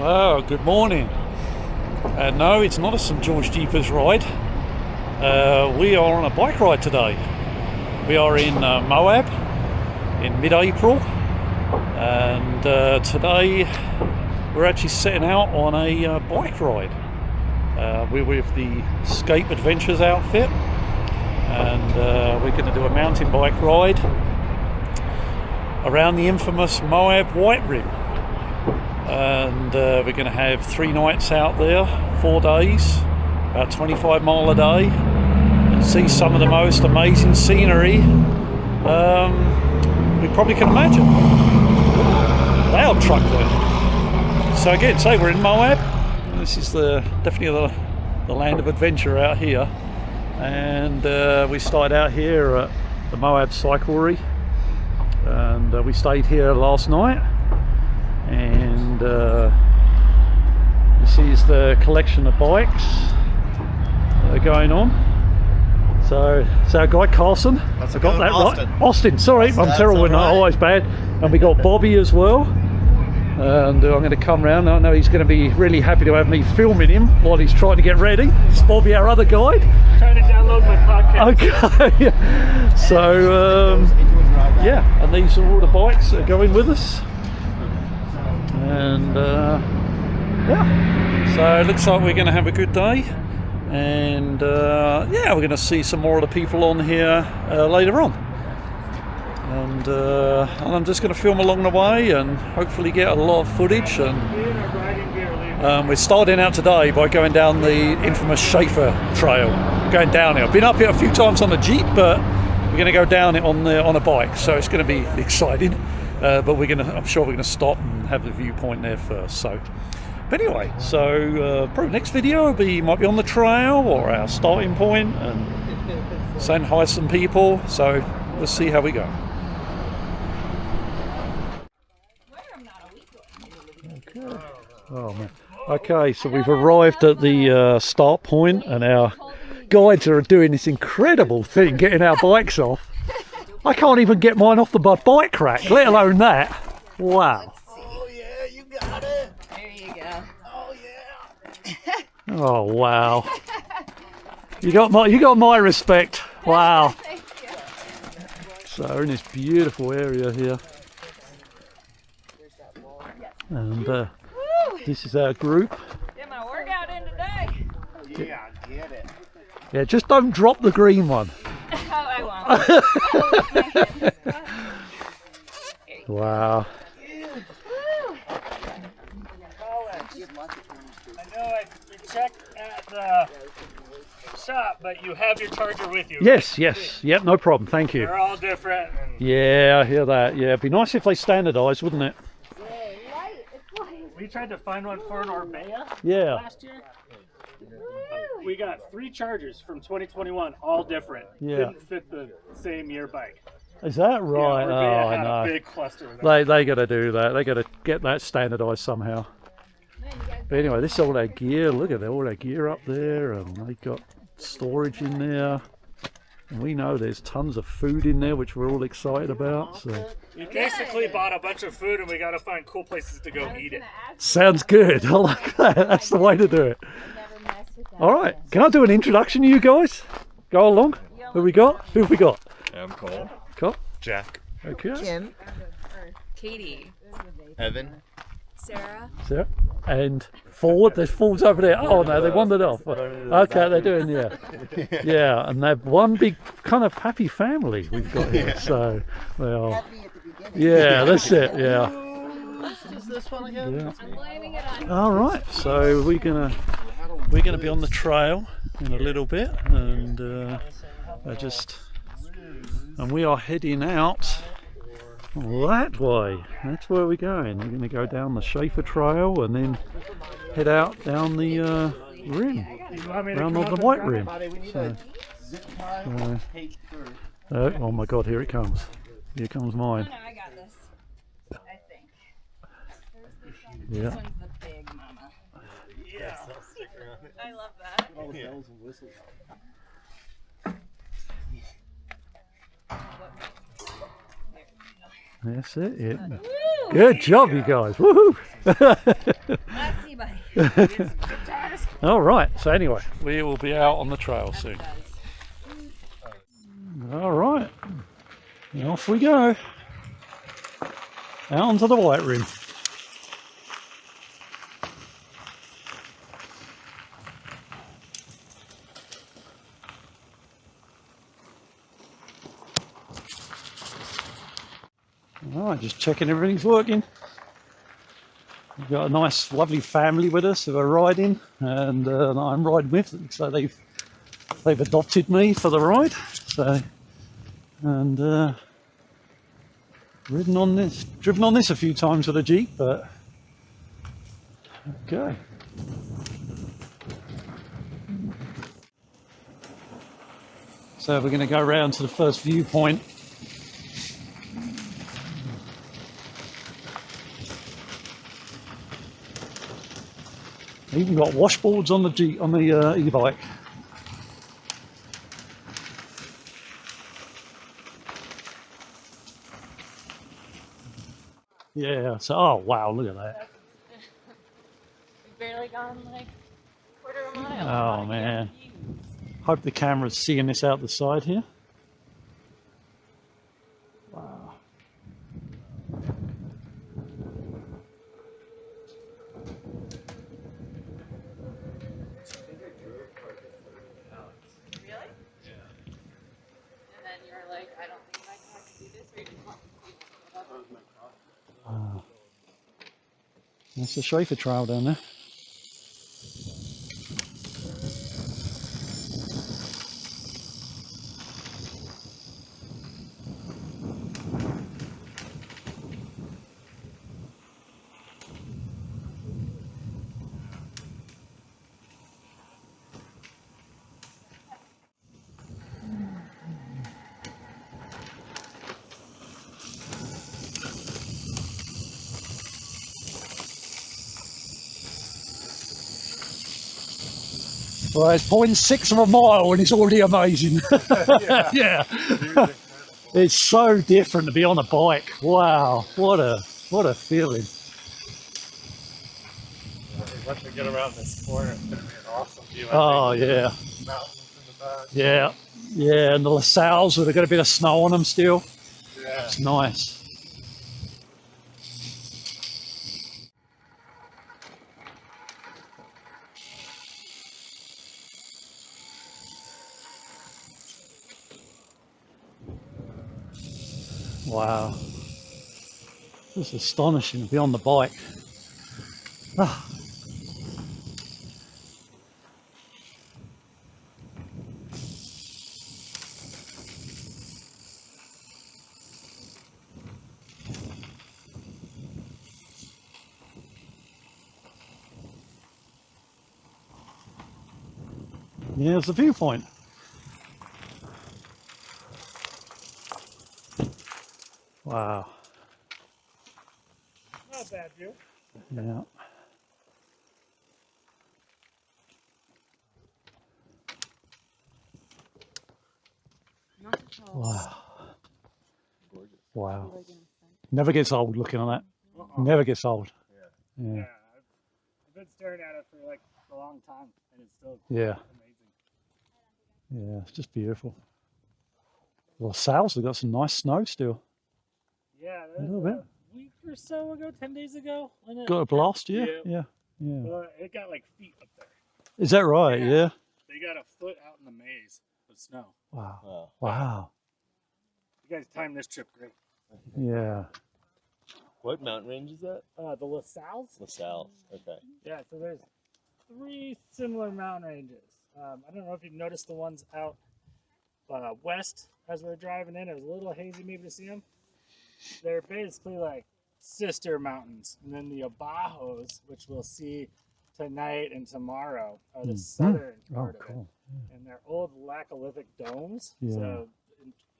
Oh, good morning. No, it's not a St George Jeepers ride. We are on a bike ride today. We are in Moab in mid-April, and today we're actually setting out on a bike ride. We're with the Escape Adventures outfit, and we're going to do a mountain bike ride around the infamous Moab White Rim. And we're going to have 3 nights out there, 4 days, about 25 mile a day, and see some of the most amazing scenery we probably can imagine. Loud truck there. So again, say we're in Moab. This is definitely the land of adventure out here, and we started out here at the Moab Cyclery, and we stayed here last night. And this is the collection of bikes that are going on. So it's our guy Carson. I got that Austin. Right. Austin, sorry, I'm terrible with right. Always bad. And we got Bobby as well. And I'm going to come round. I know he's going to be really happy to have me filming him while he's trying to get ready. It's Bobby, our other guide. Trying to download my podcast. Okay. So yeah, and these are all the bikes that are going with us. And yeah, so it looks like we're going to have a good day, and yeah, we're going to see some more of the people on here later on, and I'm just going to film along the way and hopefully get a lot of footage. And we're starting out today by going down the infamous Schaefer Trail, going down it. I've been up it a few times on the Jeep, but we're going to go down it on a bike, so it's going to be exciting. But I'm sure we're going to stop and have the viewpoint there first. So, but anyway, so probably next video might be on the trail or our starting point and saying hi to some people. So let's see how we go. Okay. Oh man. Okay, so we've arrived at the start point, and our guides are doing this incredible thing, getting our bikes off. I can't even get mine off the bike rack, let alone that. Wow. Oh yeah, you got it. There you go. Oh yeah. Oh wow. You got my respect. Wow. Thank you. So we're in this beautiful area here, and this is our group. Get my workout in today. Yeah, get it. Yeah, just don't drop the green one. Oh, I won't. Wow. I know I checked at the shop, but you have your charger with you. Yes. Yep, no problem. Thank you. They're all different. Yeah, I hear that. Yeah, it'd be nice if they standardised, wouldn't it? We tried to find one for an Orbea last year. We got 3 chargers from 2021, all different. Yeah. Didn't fit the same year bike. Is that right? Yeah, oh, had I know. a big cluster of them. They got to do that. They got to get that standardised somehow. But anyway, this is all their gear. Look at all their gear up there, and they got storage in there. And we know there's tons of food in there, which we're all excited about. So We basically bought a bunch of food, and we got to find cool places to go eat it. sounds good. I like that. That's the way to do it. All right, can I do an introduction to you guys? Go along. Who we got? Who have we got? I'm Cole. Cole. Jack. Okay. Kim. Katie. Evan. Sarah. So, and forward. There's forwards over there. Oh no, they wandered off. Okay, they're doing yeah, and they're one big kind of happy family we've got here. So, well, Happy at the beginning. yeah, that's it. Yeah. Is this one again? Yeah. I'm blaming it on. All right, so we're gonna be on the trail in a little bit, and and we are heading out that way. That's where we're going. We're going to go down the Schaefer Trail and then head out down the rim, around the White Rim. Oh my God, here it comes. Here comes mine. Oh, no, I got this. I think. Yeah. This one's the big mama. Yeah. I love that. All the bells and whistles. That's it. Yeah. Woo! Good job, you guys. Woohoo! I see, buddy. All right. So anyway, we will be out on the trail soon. All right. Off we go. Out onto the White Rim. All right, just checking everything's working. We've got a nice, lovely family with us who are riding, and I'm riding with them. So they've adopted me for the ride. So, and driven on this a few times with a Jeep, but okay. So we're going to go around to the first viewpoint. Even got washboards on the Jeep, on the e-bike. Yeah. So, oh wow, look at that. We've barely gone like quarter of a mile. Oh man. Hope the camera's seeing this out the side here. Wow. Really? Yeah. And then you're like, I don't think my car can do this, or you just want to see Wow. That's the Schaefer Trail down there. Well, it's 0.6 of a mile and it's already amazing. Yeah. It's so different to be on a bike. Wow, what a feeling. Once we get around this corner, it's going to be an awesome view. Oh yeah. Mountains in the back. Yeah. Yeah, and the LaSalle's with a got a bit of snow on them still. Yeah. It's nice. Wow. It's astonishing to be on the bike. Ah. Yeah, it's the viewpoint. Wow. Not a bad view. Yeah. Wow. Wow. Never gets old looking at that. Never gets old. Yeah. Yeah, I've been staring at it for like a long time, and it's still Yeah. amazing. Yeah, it's just beautiful. Well, Sal's have got some nice snow still. Yeah, A there's little bit. a week or so ago, 10 days ago. And Got a blast, yeah? Yeah. Yeah. Well, it got like feet up there. Is that right? Yeah. Yeah. They got a foot out in the maze of snow. Wow. Wow. You guys timed this trip great. Yeah. What mountain range is that? The LaSalle's? LaSalle. Okay. Yeah, so there's 3 similar mountain ranges. I don't know if you've noticed the ones out west as we're driving in. It was a little hazy maybe to see them. They're basically like sister mountains. And then the Abajos, which we'll see tonight and tomorrow, are the southern part of it. And they're old laccolithic domes. Yeah. So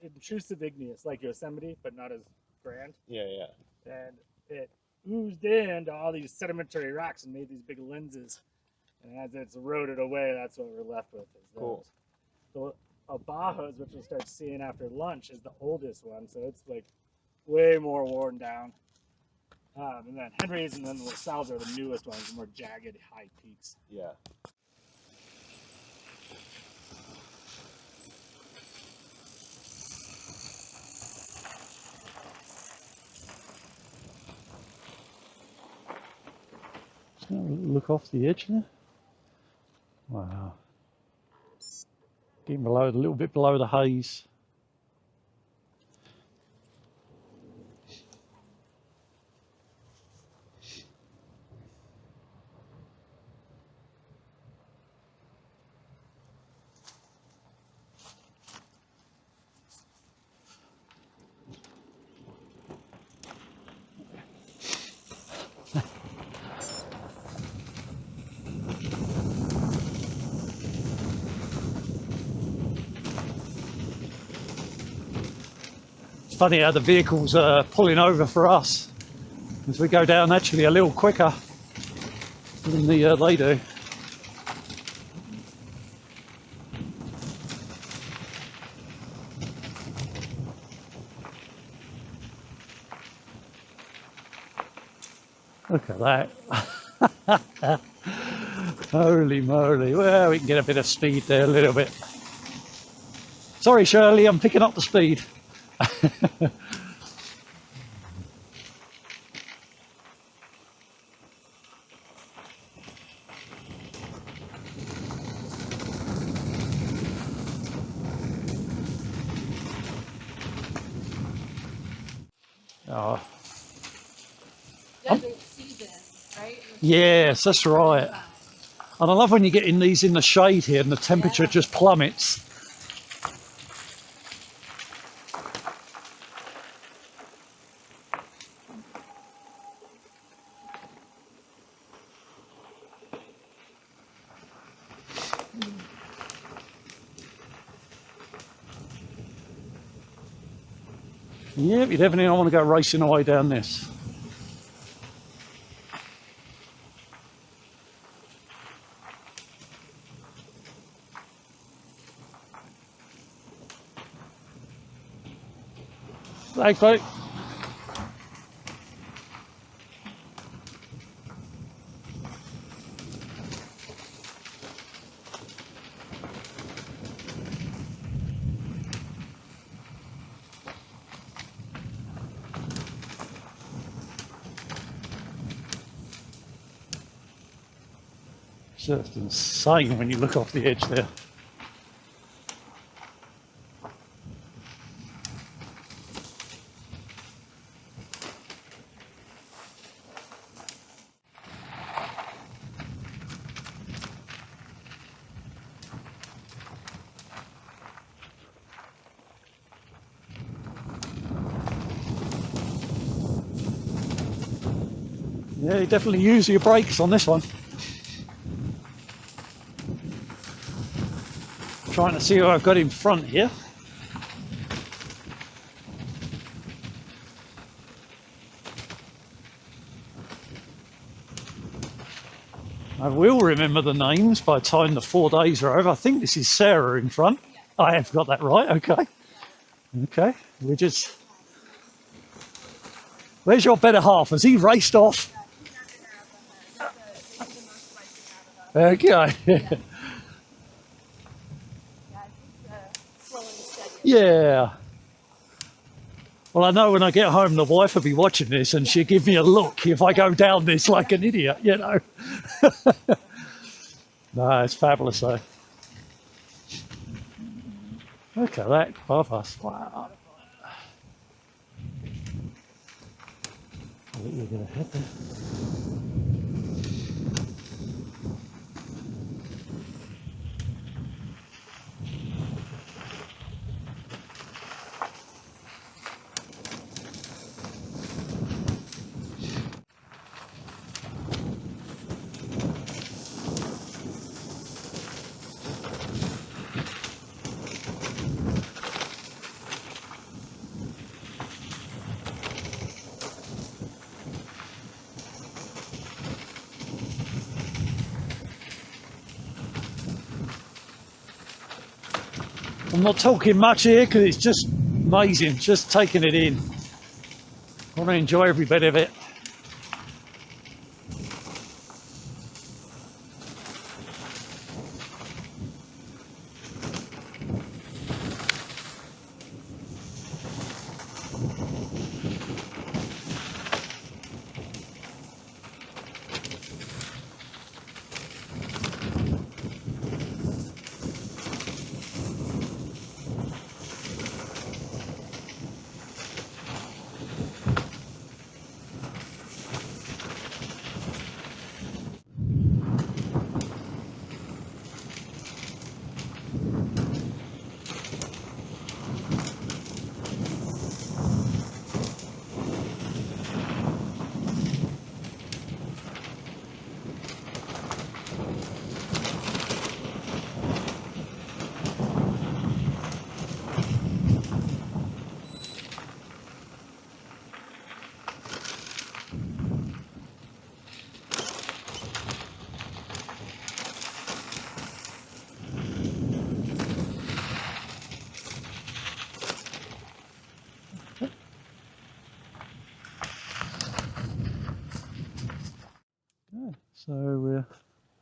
intrusive igneous, like Yosemite, but not as grand. Yeah. And it oozed into all these sedimentary rocks and made these big lenses. And as it's eroded away, that's what we're left with. Is those. Cool. The Abajos, which we'll start seeing after lunch, is the oldest one. So it's like way more worn down. And then Henry's and then the LaSalle's are the newest ones, the more jagged, high peaks. Yeah. Just gonna look off the edge there. Wow. Getting below, a little bit below the haze. It's funny how the vehicles are pulling over for us as we go down actually a little quicker than they do. Look at that. Holy moly. Well, we can get a bit of speed there, a little bit. Sorry, Shirley, I'm picking up the speed. Oh. Desert season, right? Yes, that's right. And I love when you get in these in the shade here and the temperature just plummets. Yeah, you definitely don't want to go racing away down this. Thanks, mate. Just insane when you look off the edge there. Yeah, you definitely use your brakes on this one. Trying to see who I've got in front here. I will remember the names by the time the 4 days are over. I think this is Sarah in front. I have got that right, okay. Okay, we're just... Where's your better half? Has he raced off? Okay. Yeah. Well, I know when I get home, the wife will be watching this and she'll give me a look if I go down this like an idiot, you know. No, it's fabulous though. Look at that above us. Wow. I think you're going to hit there. I'm not talking much here because it's just amazing, just taking it in. want to enjoy every bit of it. So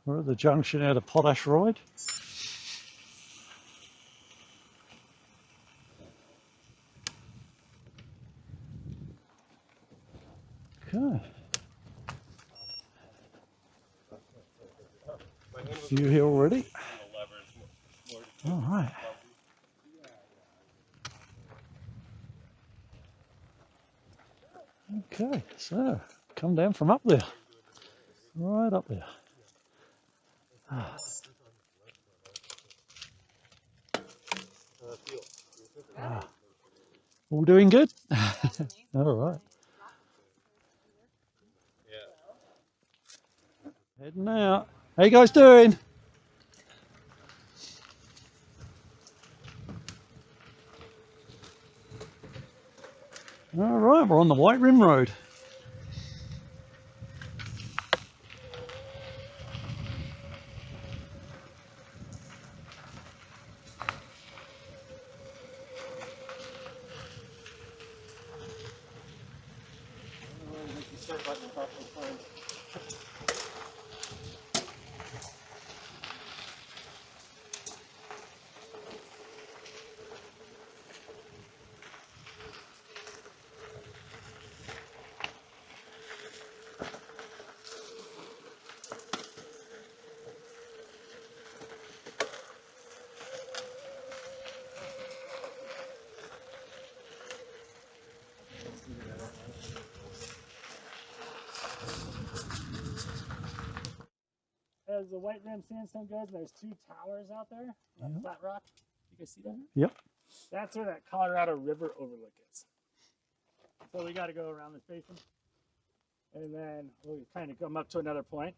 we're at the junction out of Potash Ride. Okay. You here already? All right. Okay, so come down from up there. Right up there. All doing good? All right. Heading out. How you guys doing? All right, we're on the White Rim Road. As the White Rim Sandstone goes, there's two towers out there on flat rock. You can see that? Yep. That's where that Colorado River overlook is. So we got to go around this basin. And then we'll kind of come up to another point.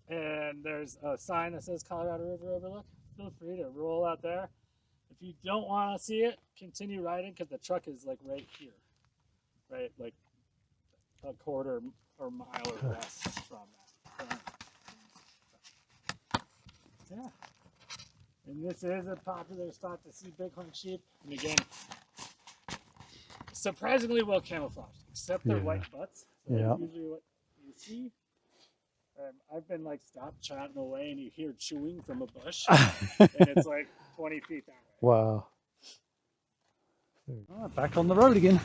And there's a sign that says Colorado River Overlook. Feel free to roll out there. If you don't want to see it, continue riding because the truck is like right here. Right? Like a quarter or mile or less from that. Yeah. And this is a popular spot to see bighorn sheep. And again, surprisingly well camouflaged, except their white butts. So that's usually what you see. I've been like stopped chatting away and you hear chewing from a bush. And it's like 20 feet that way. Wow. Right, back on the road again.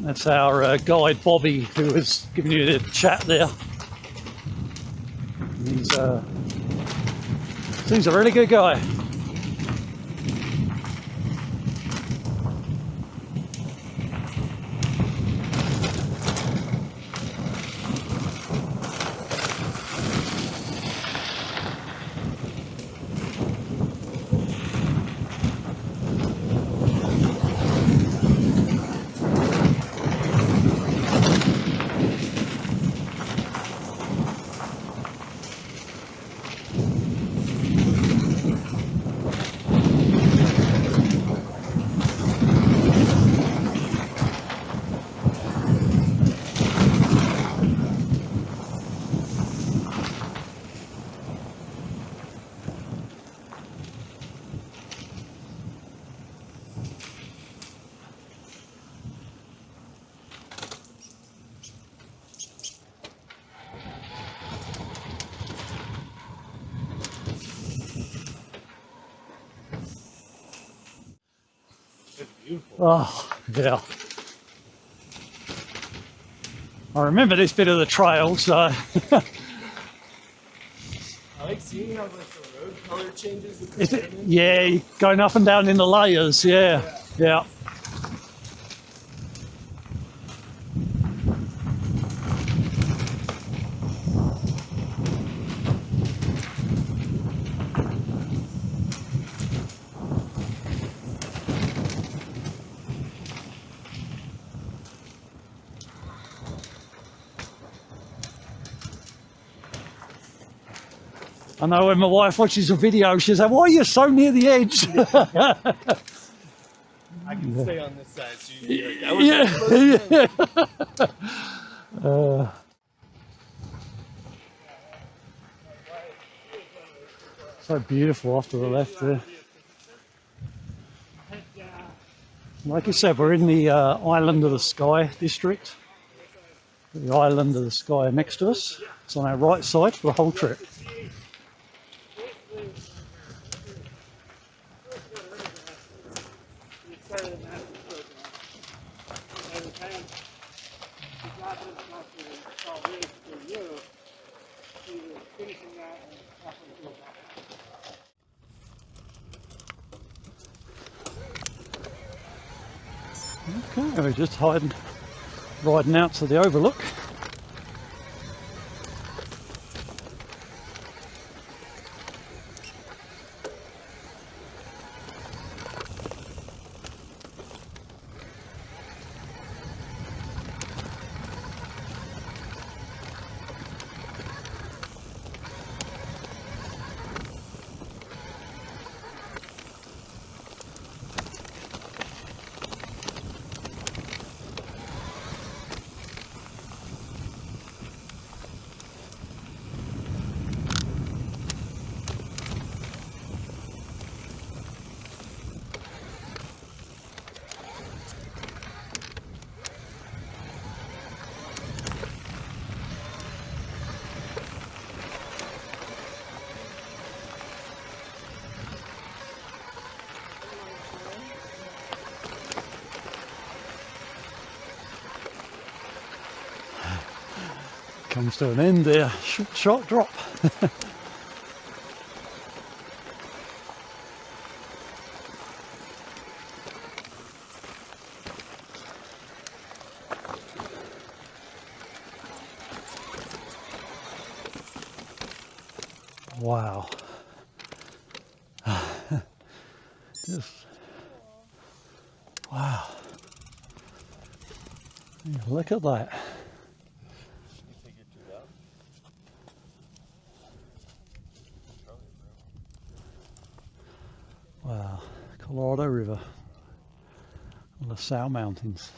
That's our guide Bobby, who was giving you the chat there. Seems a really good guy. beautiful. Oh, yeah. I remember this bit of the trail, so I like seeing how like the road color changes with the is it, sediment. yeah, going up and down in the layers, yeah. Yeah. I know when my wife watches a video, she's like, "Why are you so near the edge?" I can stay on this side, so you can be like, that was Yeah, close. yeah. So beautiful off to the left there. Like you said, we're in the Island of the Sky district. The Island of the Sky next to us. It's on our right side for the whole trip. Okay, we're just riding out to the overlook. Comes to an end there. Short drop. Wow. Just, wow. Yeah, look at that. Wow, Colorado River and the South Mountains.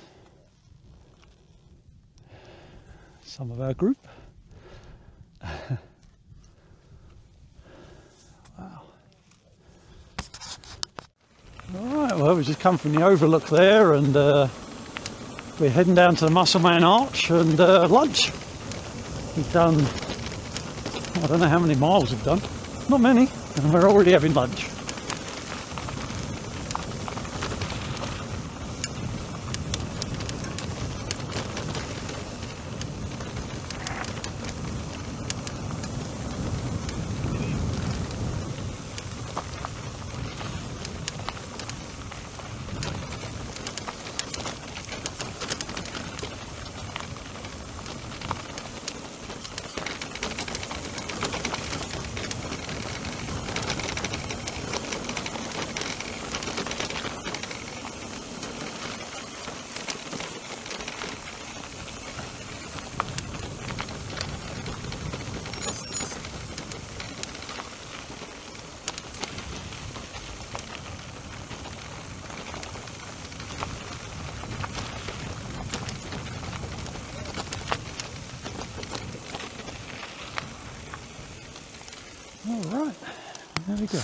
Some of our group. Wow. Alright, well, we just come from the overlook there, and we're heading down to the Musselman Arch and lunch. We've done, I don't know how many miles we've done, not many, and we're already having lunch. All right, there we go.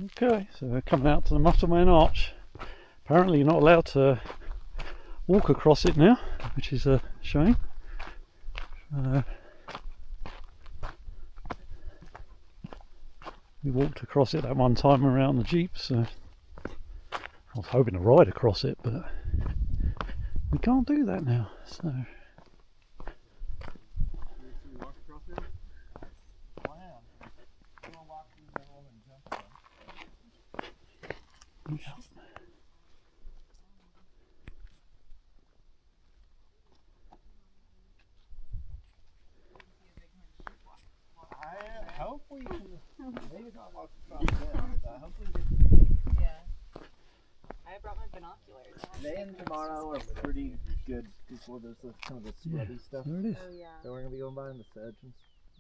Okay, so we're coming out to the Musselman Arch. Apparently you're not allowed to walk across it now, which is a shame. We walked across it that one time around the Jeep, so I was hoping to ride across it, but we can't do that now, so... Yeah. I hope we can, maybe not walk across there, but I hope we can. Yeah. I brought my binoculars. Today and tomorrow are pretty good before there's the, kind of the scrubby stuff There it is. Oh yeah. that we're going to be going by in the sedge and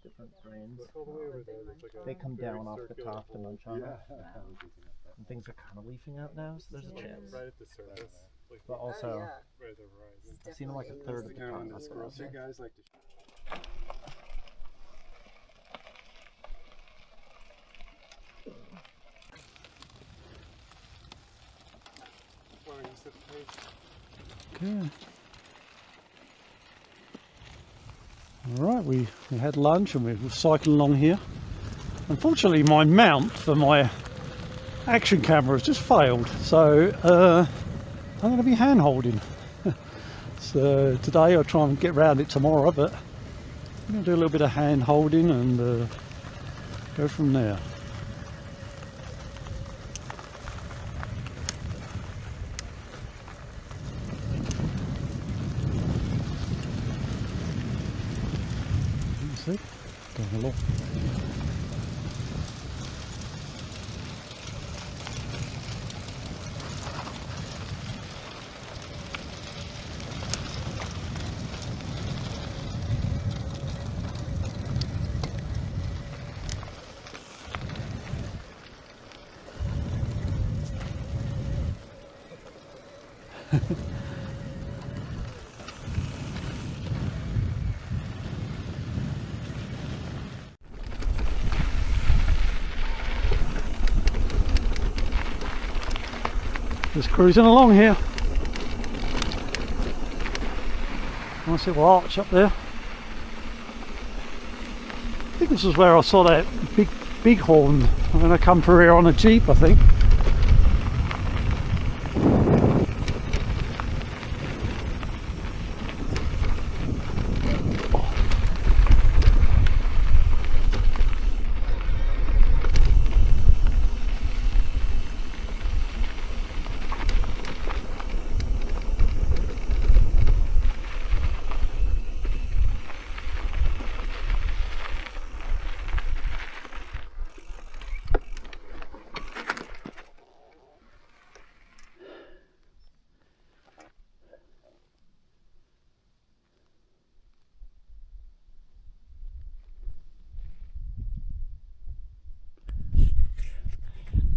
different grains. They come down off the top to munch on it. And things are kind of leafing out now, so there's a chance. Right at the surface. Like But also, right at the horizon. I've seen them like a third of the time. The squirrels, you guys like to. Okay. Alright, we had lunch and we were cycling along here. Unfortunately my mount for my action camera has just failed, so I'm going to be hand holding. So today I'll try and get round it tomorrow, but I'm going to do a little bit of hand holding and go from there. See? Going along. Just cruising along here. Nice little arch up there. I think this is where I saw that bighorn when I come through here on a Jeep, I think.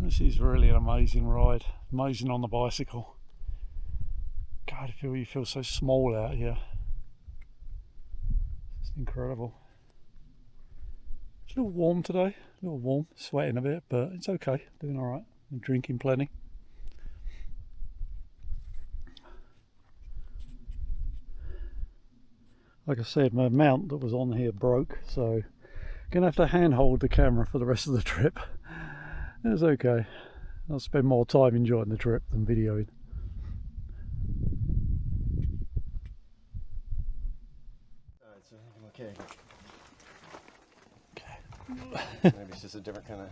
This is really an amazing ride, amazing on the bicycle. God, you feel so small out here. It's incredible. It's a little warm today, a little warm, sweating a bit, but it's okay, doing alright. I'm drinking plenty. Like I said, my mount that was on here broke, so I'm gonna have to hand hold the camera for the rest of the trip. It's okay. I'll spend more time enjoying the trip than videoing. Alright, so okay. Okay. Maybe it's just a different kind of.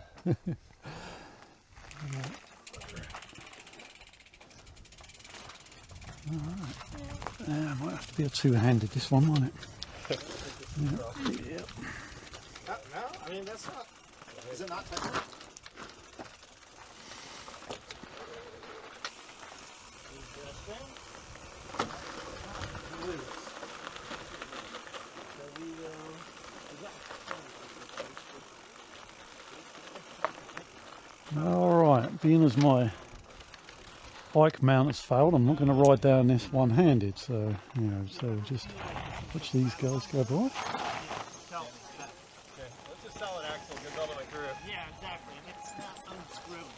Alright. I might have to be a two-handed this one, won't it? Yeah. No, I mean that's not. Is it not technical? Alright, being as my bike mount has failed, I'm not going to ride down this one-handed, so, you know, so just watch these guys go by. Okay, let's just solid axle, get all the way through. Yeah, exactly. And it's not unscrewed.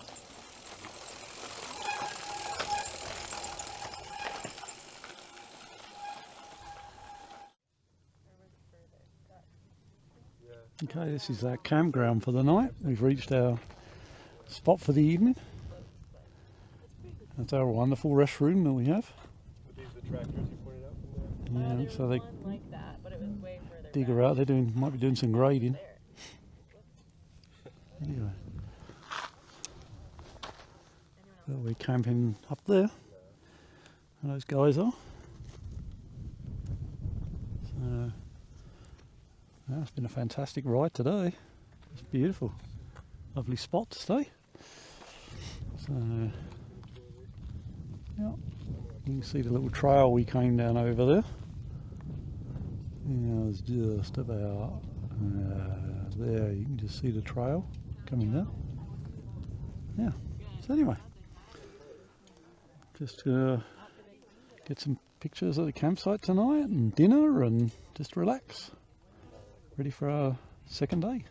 Okay, this is our campground for the night. We've reached our spot for the evening. That's our wonderful restroom that we have. Are these the tractors you pointed out from there? Yeah, so they One like that, but it was way further dig back. her out. They're might be doing some grading. Anyway, so we're camping up there. Where those guys are. So, yeah, it's been a fantastic ride today. It's beautiful, lovely spot to stay. So, yeah, you can see the little trail we came down over there. Yeah, it's just about there. You can just see the trail coming down. Yeah. So anyway, just get some pictures of the campsite tonight and dinner and just relax. Ready for our second day.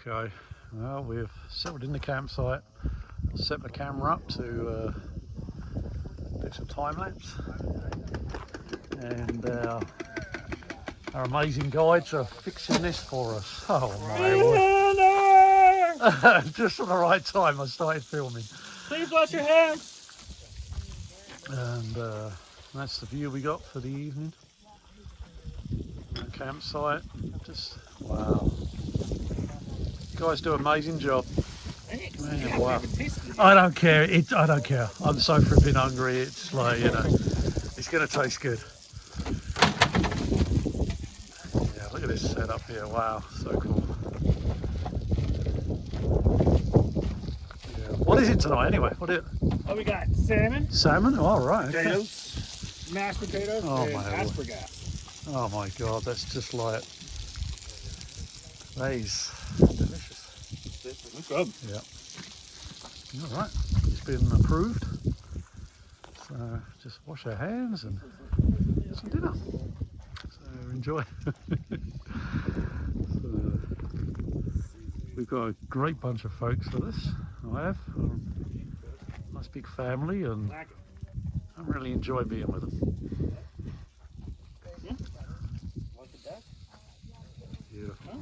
Okay, well, we've settled in the campsite. I'll set my camera up to do some time lapse, and our amazing guides are fixing this for us. Oh my word! Just at the right time, I started filming. Please wash your hands. And that's the view we got for the evening. The campsite, just wow. You guys do an amazing job. Man, wow. I don't care. I don't care. I'm so flipping hungry. It's like, you know, it's gonna taste good. Yeah, look at this setup here. Wow, so cool. What is it tonight anyway? What is it? Oh, we got salmon, Salmon? Oh, right. Okay. potatoes, mashed potatoes, Oh, and my Lord. asparagus. Oh my God, that's just like, that is delicious. It's good. Yeah. All right, it's been approved. So just wash our hands and get some dinner. So enjoy. So, we've got a great bunch of folks for this. I have. Nice big family, and I really enjoy being with them. Beautiful.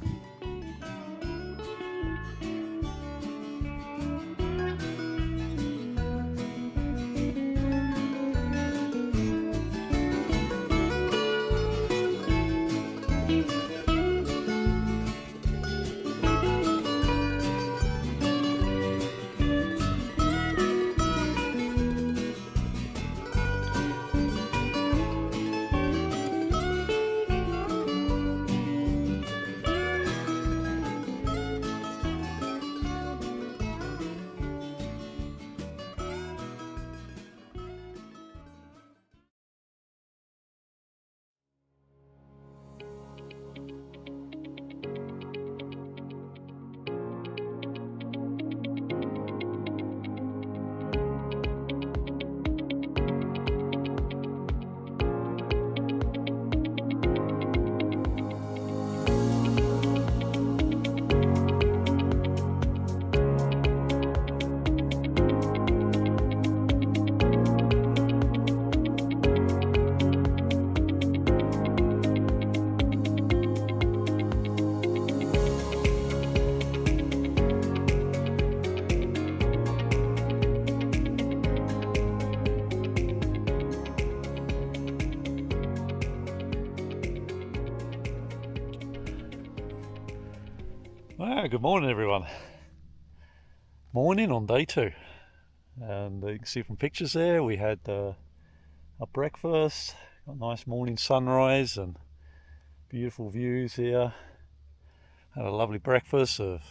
Well, good morning everyone. Morning on day 2, and you can see from pictures there we had our breakfast, got a nice morning sunrise and beautiful views here. Had a lovely breakfast of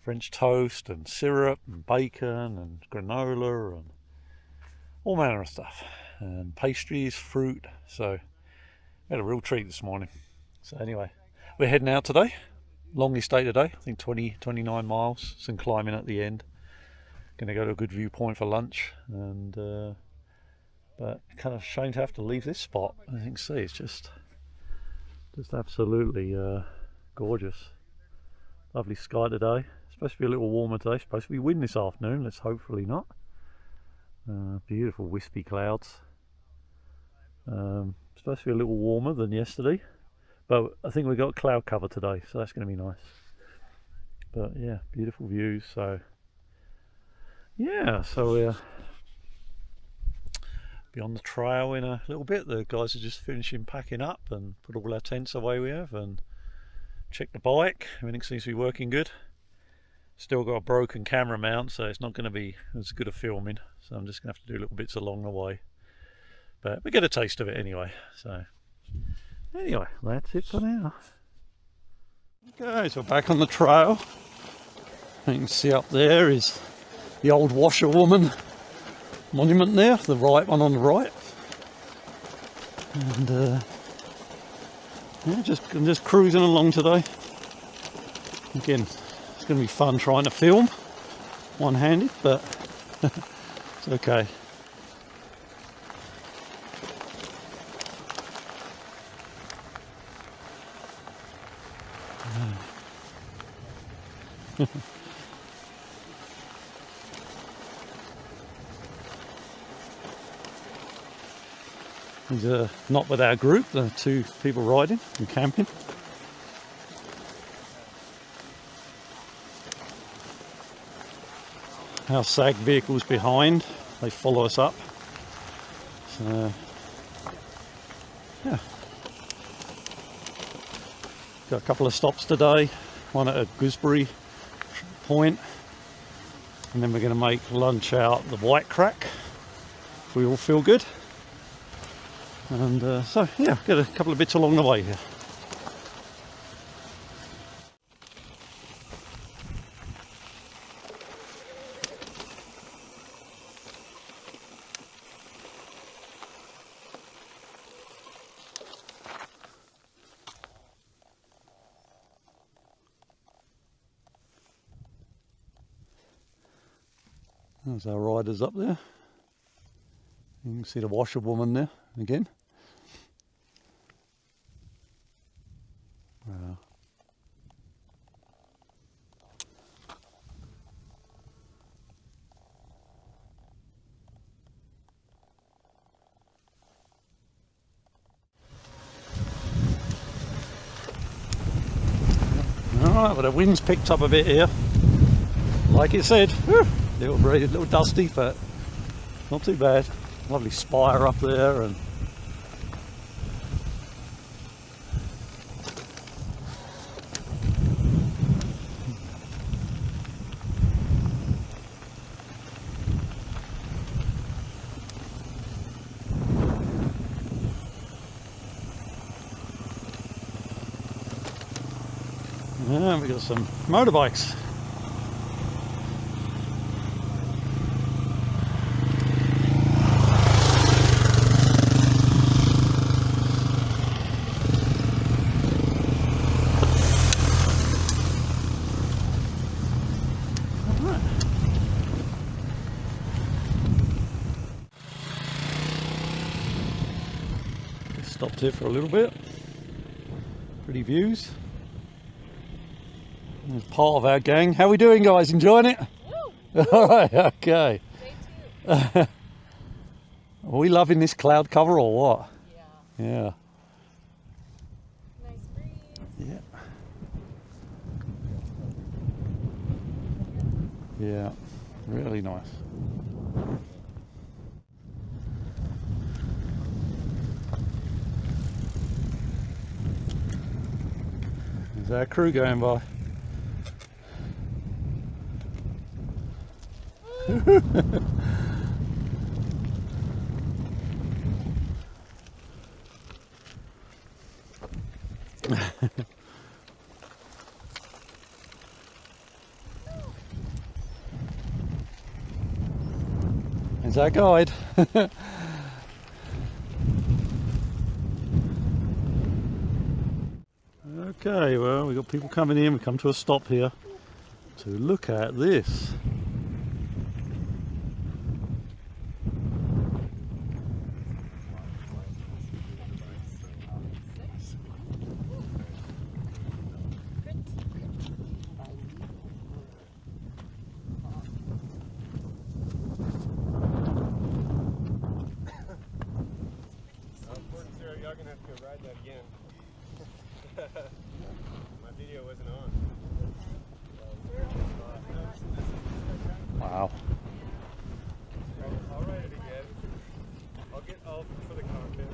French toast and syrup and bacon and granola and all manner of stuff, and pastries, fruit. So we had a real treat this morning. So anyway, we're heading out today. Longest day today, I think 29 miles, some climbing at the end. Gonna go to a good viewpoint for lunch, and but kind of shame to have to leave this spot. As you can see, it's just absolutely gorgeous. Lovely sky today. Supposed to be a little warmer today, supposed to be wind this afternoon, let's hopefully not. Beautiful wispy clouds. Supposed to be a little warmer than yesterday, but I think we got cloud cover today, so that's going to be nice. But yeah, beautiful views. So yeah, so we'll be on the trail in a little bit. The guys are just finishing packing up and put all our tents away we have, and check the bike. Everything seems to be working good. Still got a broken camera mount, so it's not going to be as good a filming, so I'm just going to have to do little bits along the way, but we get a taste of it anyway. So anyway, that's it for now. Okay, so back on the trail. You can see up there is the old washerwoman monument there, the right one on the right. And yeah, I'm just cruising along today. Again, it's going to be fun trying to film one-handed, but it's okay. He's not with our group, the 2 people riding and camping. Our SAG vehicle's behind, they follow us up. So, yeah. Got a couple of stops today, one at a gooseberry point, and then we're going to make lunch out the White Crack. We all feel good. And so yeah, got a couple of bits along the way here. There's our riders up there. You can see the washerwoman there again. Wow. Alright, well the wind's picked up a bit here. Like it said, little breeze, a little dusty, but not too bad. Lovely spire up there, and yeah, we got some motorbikes. Stopped here for a little bit. Pretty views. There's part of our gang. How we doing, guys? Enjoying it? Woo! All right, okay. Day 2. Are we loving this cloud cover or what? Yeah. Yeah. Nice breeze. Yeah. Yeah. Really nice. There's our crew going by. There's our guide. Okay, well, we've got people coming in. We come to a stop here to look at this. Y'all gonna have to go ride that again. My video wasn't on. Wow. I'll ride it again. I'll get all for the content.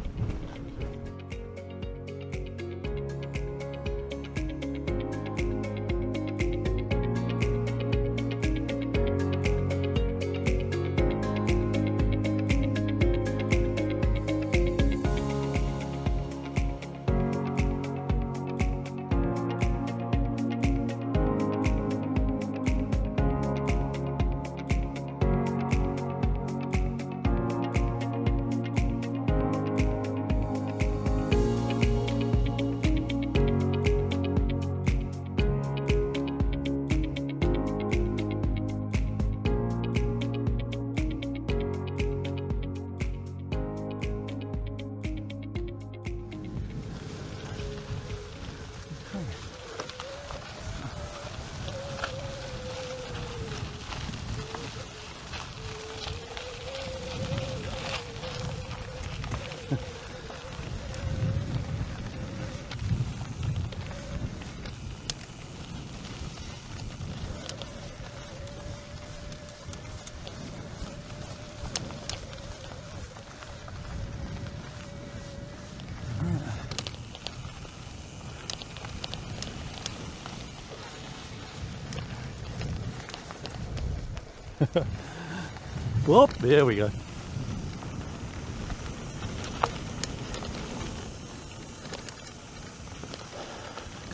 Whoop, there we go.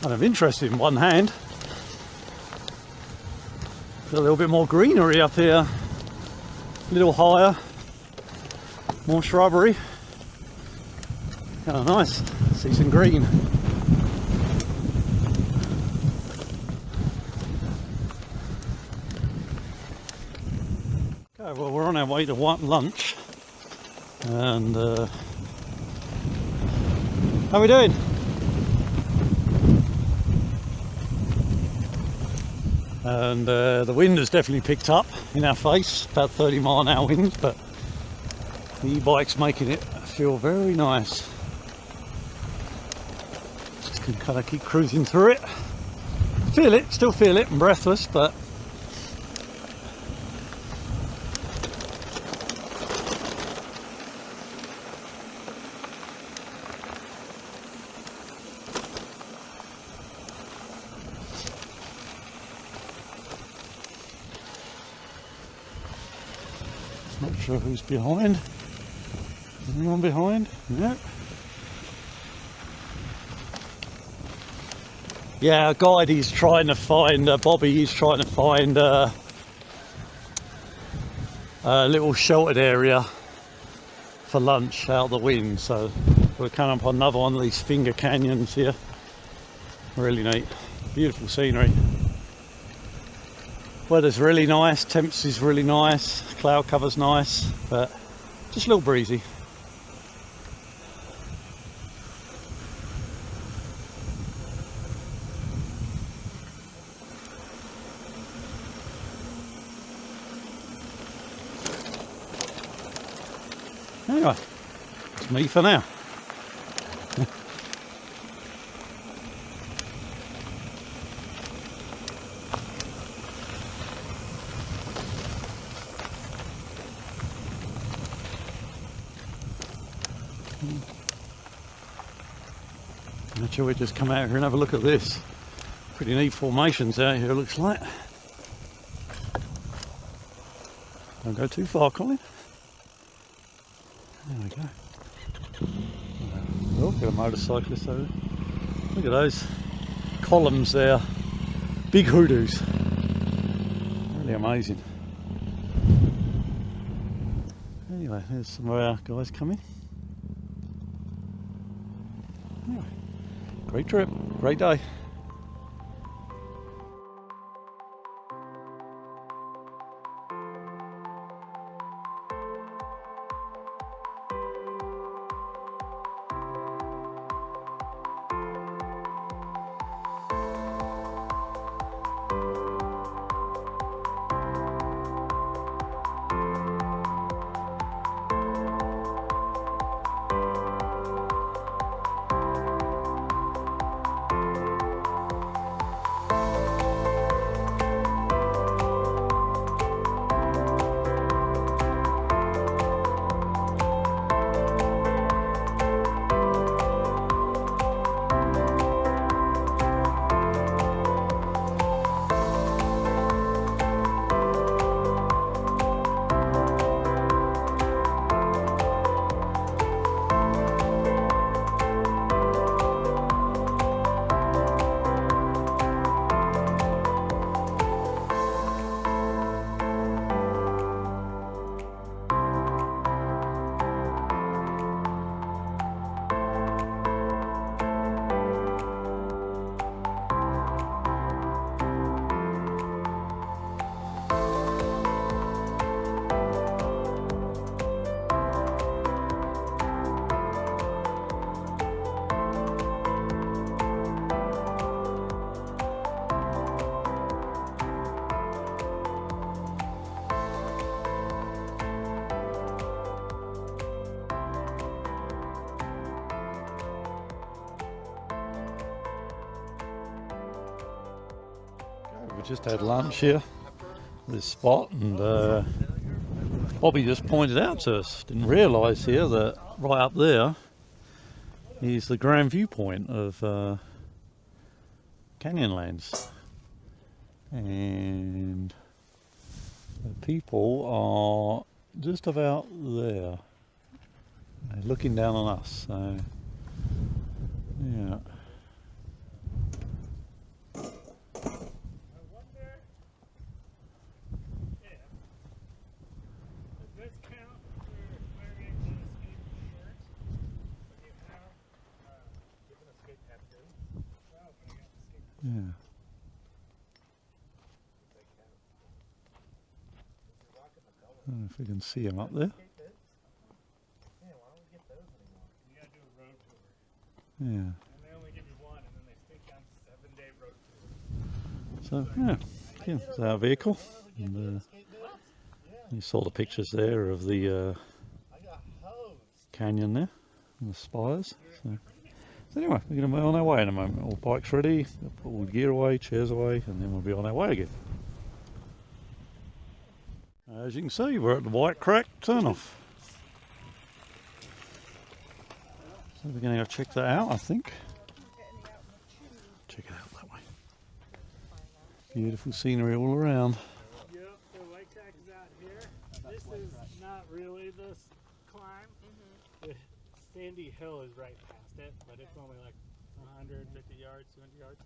Kind of interesting in one hand. Got a little bit more greenery up here. A little higher. More shrubbery. Kind of nice. See some green. Okay, well, we're on our way to lunch, and how we doing? And the wind has definitely picked up in our face, about 30-mile-an-hour winds, but the e-bike's making it feel very nice. Just can kind of keep cruising through it. Feel it, still feel it, and breathless, but not sure who's behind. Anyone behind? No. Yeah, our guide, he's trying to find, Bobby, he's trying to find a little sheltered area for lunch out of the wind. So we're coming up on another one of these finger canyons here. Really neat. Beautiful scenery. Weather's really nice, temps is really nice, cloud cover's nice, but just a little breezy. Anyway, it's me for now. Actually, we just come out here and have a look at this. Pretty neat formations out here, looks like. Don't go too far, Colin. There we go. Oh, got a motorcyclist over there. Look at those columns there. Big hoodoos. Really amazing. Anyway, there's some of our guys coming. Anyway, great trip, great day. We just had lunch here, this spot, and Bobby just pointed out to us, didn't realise here that right up there is the grand viewpoint of Canyonlands, and the people are just about there. They're looking down on us, so yeah. Yeah. don't know if we can see him up there. Yeah, why don't we get those anymore? You gotta do a road tour. Yeah. And they only give you one, and then they stick down 7-day road tours. So yeah, it's our vehicle. And, you saw the pictures there of the canyon there and the spires. So anyway, we're going to be on our way in a moment. All bikes ready, put all the gear away, chairs away, and then we'll be on our way again. As you can see, we're at the White Crack turnoff. So we're going to go check that out, I think. Check it out that way. Beautiful scenery all around. Yep, the White Crack is out here. This is not really the climb. The Sandy Hill is right past it, but it's only like 150 yards, 200 yards.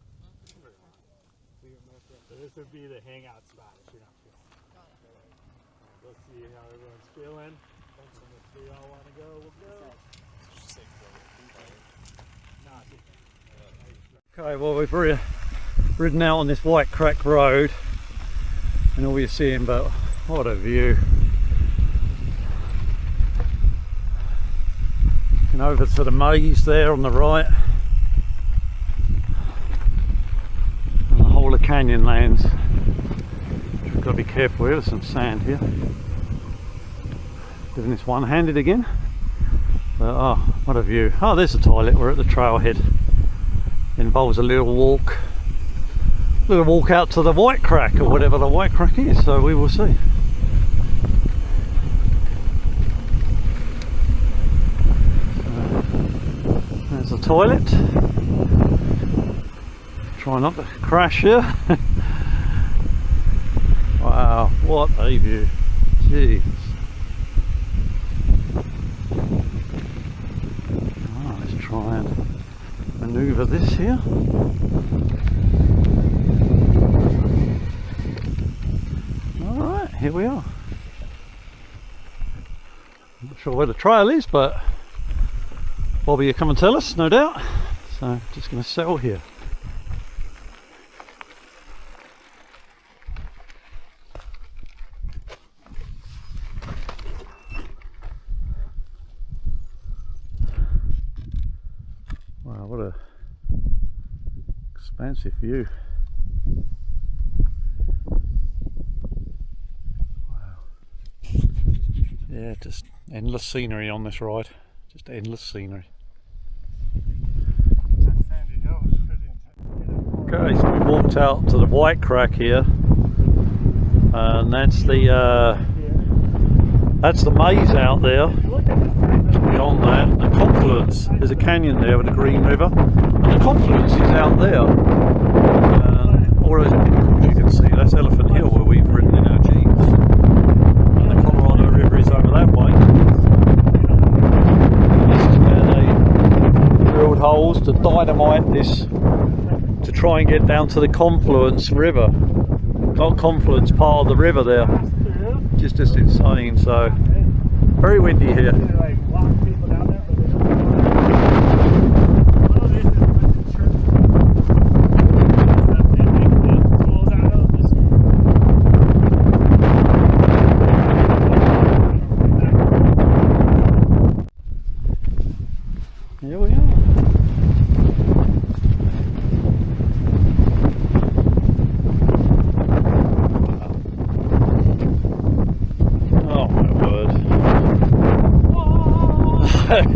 So this would be the hangout spot if you're not feeling. Let's see how everyone's feeling. And if we all want to go, we'll go. Okay, well we've ridden out on this White Crack road and all you're seeing, but what a view. And over to the maze there on the right. And the whole of Canyonlands. We've got to be careful here, there's some sand here. Doing this one-handed again. But, oh, what a view. Oh, there's the toilet, we're at the trailhead. Involves a little walk out to the White Crack or whatever the White Crack is, so we will see. There's the toilet. Try not to crash here. Wow, what a view. Jeez. Oh, let's try and maneuver this here. Alright, here we are. Not sure where the trail is, but Bobby will come and tell us, no doubt. So just going to settle here. Wow, what a expansive view. Wow. Yeah, just endless scenery on this ride. Just endless scenery. Okay, so we've walked out to the White Crack here, and that's the maze out there. Beyond that, the confluence. There's a canyon there with a green river, and the confluence is out there. All those pinnacles you can see, that's Elephant Hill where we've ridden in our jeeps, and the Colorado River is over that way. And this is where they drilled holes to dynamite this to try and get down to the confluence river. Confluence part of the river there. Just insane. So very windy here. Here we are. Oh my word.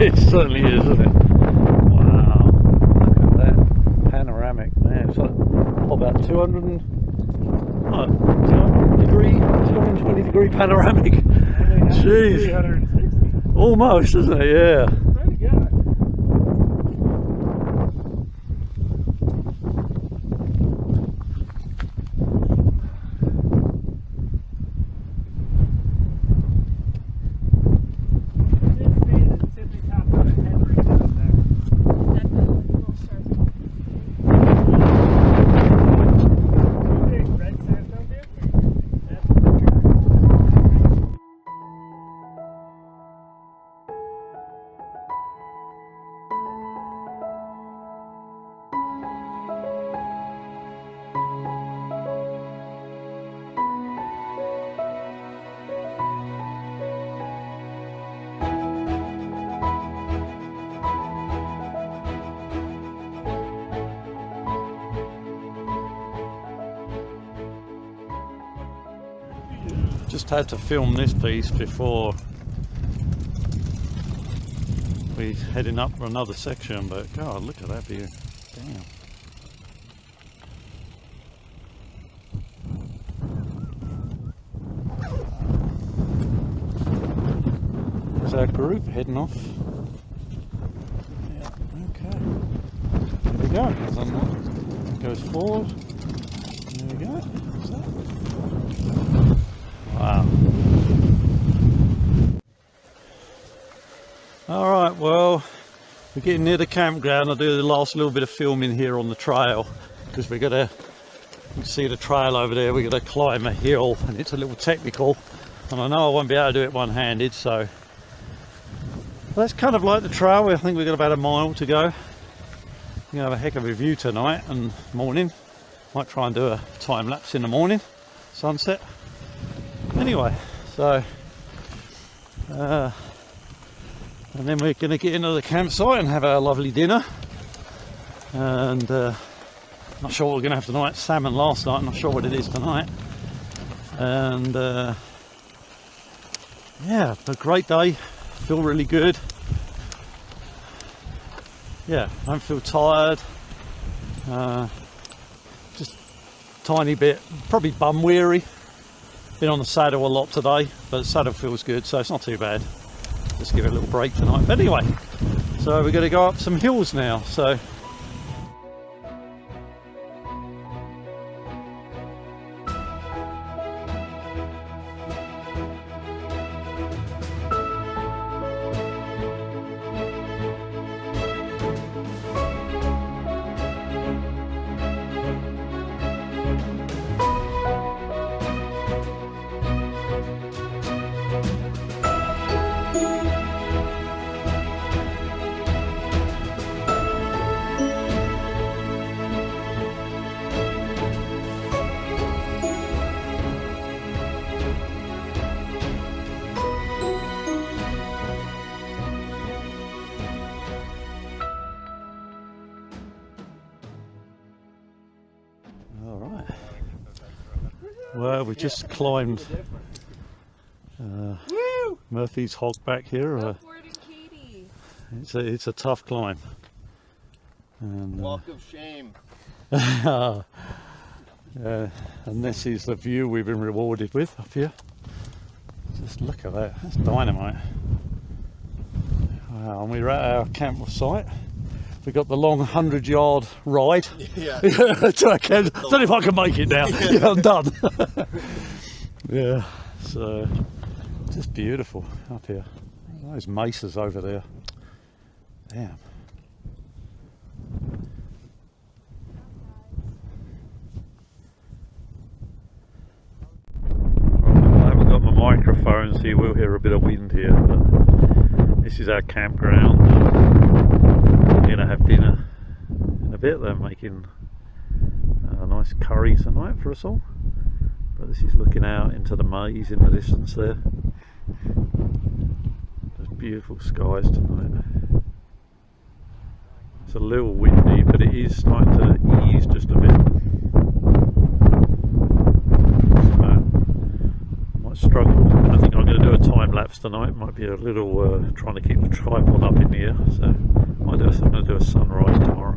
It certainly is, isn't it? Wow. Look at that panoramic, man. It's like about 220 degree panoramic. Jeez. 360. Almost, isn't it? Yeah. Pretty good. just had to film this piece before we heading up for another section, but God, look at that view. Damn. There's our group heading off. Yeah, okay. Here we go. As it goes forward. There we go. What's that? Wow. Alright, well, we're getting near the campground. I'll do the last little bit of filming here on the trail because we're going to, you can see the trail over there, we're going to climb a hill and it's a little technical and I know I won't be able to do it one-handed, so that's kind of like the trail. I think we've got about a mile to go. We're going to have a heck of a view tonight and morning. Might try and do a time lapse in the morning, sunset. Anyway, so and then we're going to get into the campsite and have our lovely dinner. And not sure what we're going to have tonight. Salmon last night, I'm not sure what it is tonight. And yeah, a great day. Feel really good. Yeah, don't feel tired. Just tiny bit, probably bum weary. Been on the saddle a lot today, but the saddle feels good, so it's not too bad. Just give it a little break tonight. But anyway, so we're going to go up some hills now. So well, we just climbed Murphy's Hog back here. It's a tough climb. And, Walk of shame. and this is the view we've been rewarded with up here. Just look at that, that's dynamite. Wow, and we're at our campsite. We got the long 100-yard ride to our camp. I don't know if I can make it now. Yeah, I'm done. Yeah, so just beautiful up here. Those mesas over there. Damn. I haven't got my microphone, so you will hear a bit of wind here. But this is our campground. We're going to have dinner in a bit. They're making a nice curry tonight for us all. But this is looking out into the maze in the distance there. There's beautiful skies tonight. It's a little windy, but it is starting to ease just a bit. So, might struggle. I think I'm going to do a time lapse tonight. Might be a little trying to keep the tripod up in the air. So I'm going to do a sunrise tomorrow.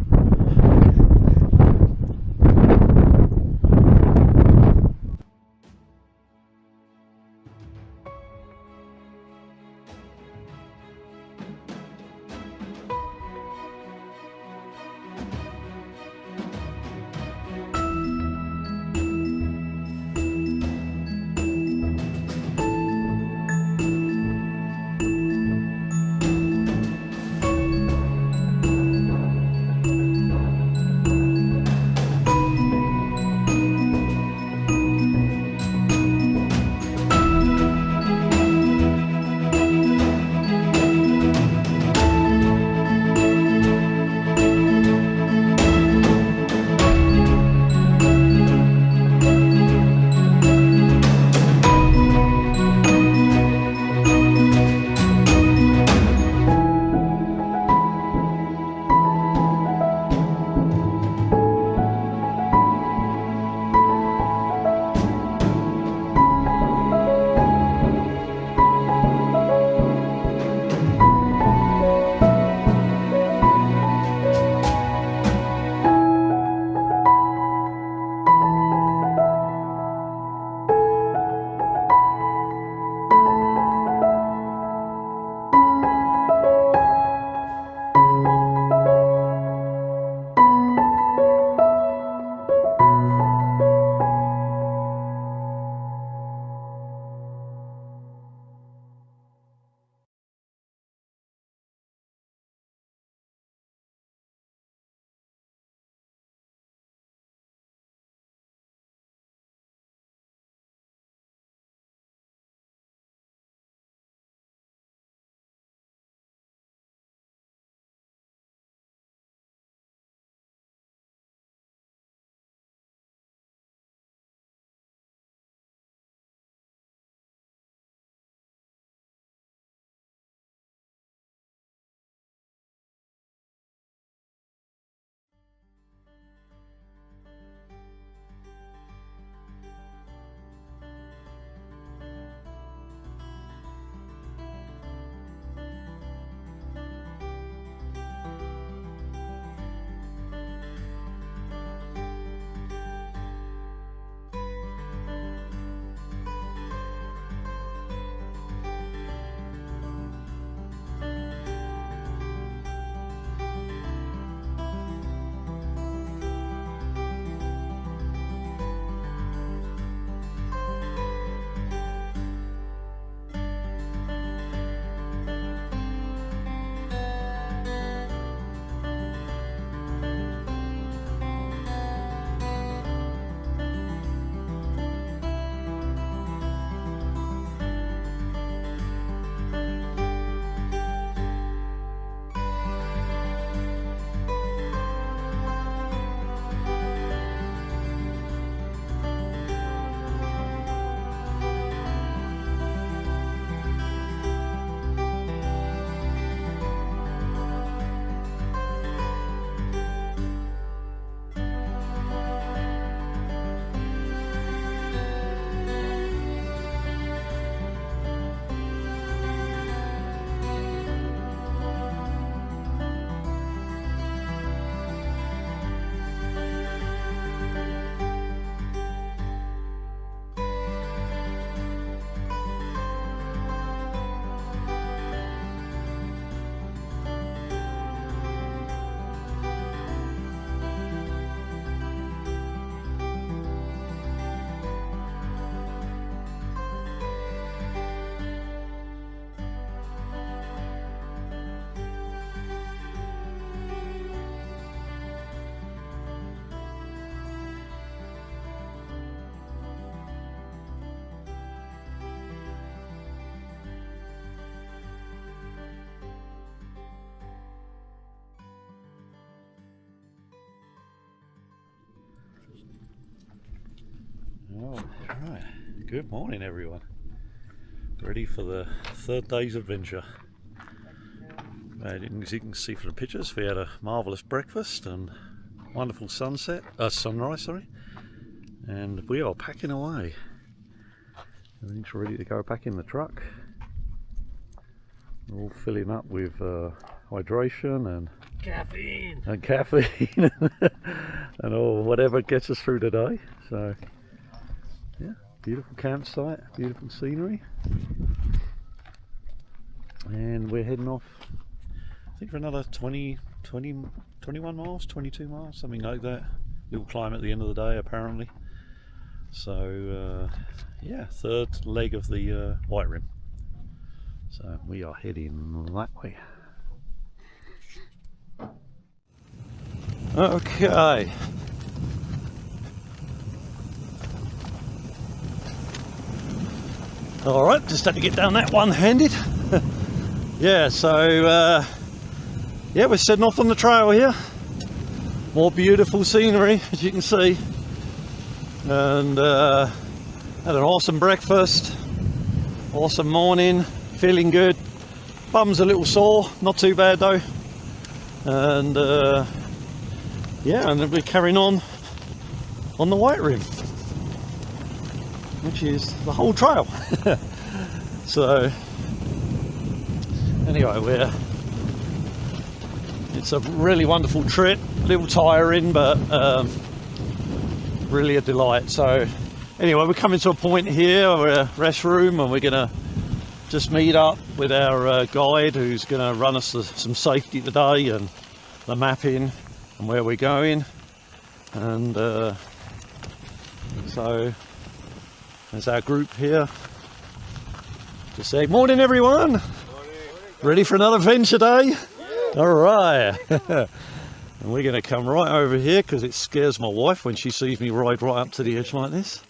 Good morning, everyone. Ready for the third day's adventure. As you can see from the pictures, we had a marvellous breakfast and wonderful sunrise, sorry. And we are packing away. Everything's ready to go back in the truck. We're all filling up with hydration and Caffeine. And all whatever gets us through the day. So yeah, beautiful campsite, beautiful scenery, and we're heading off I think for another 21 miles, 22 miles, something like that. Little climb at the end of the day apparently. So yeah, third leg of the White Rim. So we are heading that way. Okay. Alright, just had to get down that one-handed. Yeah, so yeah, we're setting off on the trail here. More beautiful scenery, as you can see. And had an awesome breakfast, awesome morning, feeling good. Bum's a little sore, not too bad though. And yeah, and then we're carrying on the White Rim, which is the whole trail. So anyway, it's a really wonderful trip, a little tiring, but really a delight. So anyway, we're coming to a point here, we're a rest room, and we're gonna just meet up with our guide who's gonna run us some safety today and the mapping and where we're going. And so there's our group here. Just say morning everyone. Morning. Ready for another adventure day? Yeah. All right. And we're going to come right over here because it scares my wife when she sees me ride right up to the edge like this,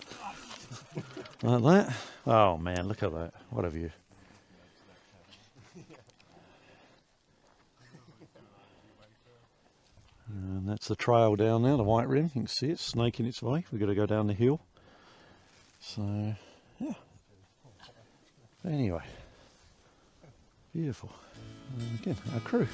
like that. Oh man, look at that, what a view. And that's the trail down there, the White Rim. You can see it snaking its way. We've got to go down the hill. So yeah, anyway, beautiful. And again, our crew.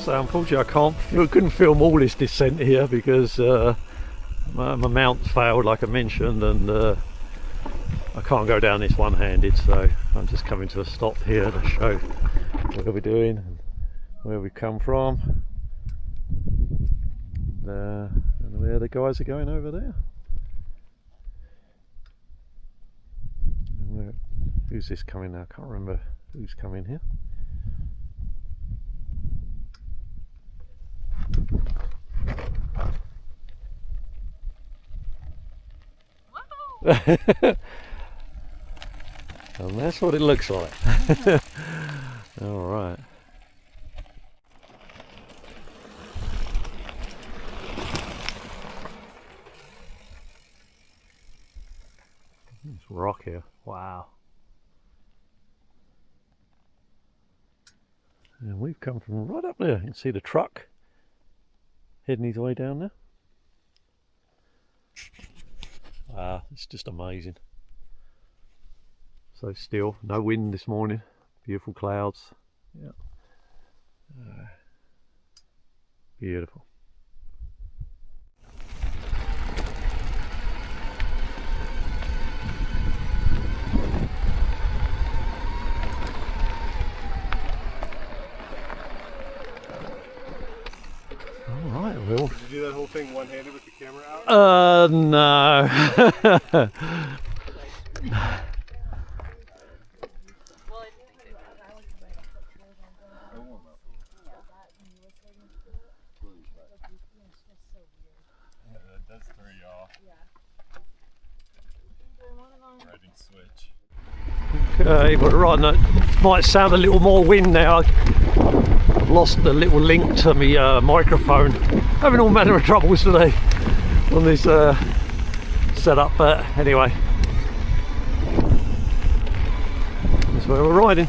So unfortunately I couldn't film all this descent here because my mount's failed, like I mentioned, and I can't go down this one-handed, so I'm just coming to a stop here to show what we're doing and where we've come from, and where the guys are going over there. Who's this coming now? I can't remember who's coming here. And that's what it looks like. All right. It's rock here. Wow. And we've come from right up there. You can see the truck heading his way down there. Wow, it's just amazing. So still, no wind this morning, beautiful clouds. Yeah. Beautiful. Alright, well. Did you do that whole thing one-handed with the camera out? No. driving switch. Okay, we're right on it. Might sound a little more wind now. I've lost the little link to my microphone. Having all manner of troubles today on this setup, but anyway, that's where we're riding.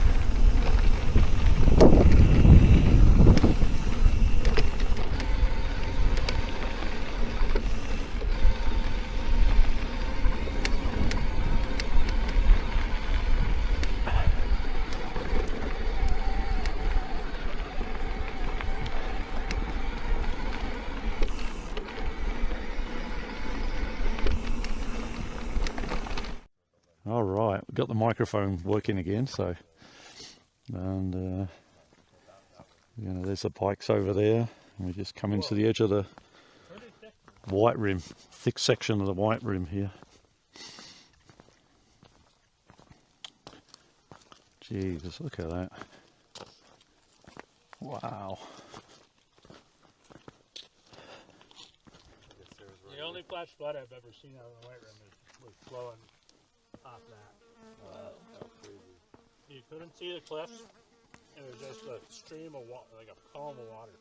All right, we've got the microphone working again, so, and there's the bikes over there, and we just come into the edge of the white rim, thick section of the white rim here. Jesus, look at that. Wow. The only flash flood I've ever seen out of the white rim was flowing off that. Wow, crazy. You couldn't see the cliffs. It was just a stream of water, like a column of water.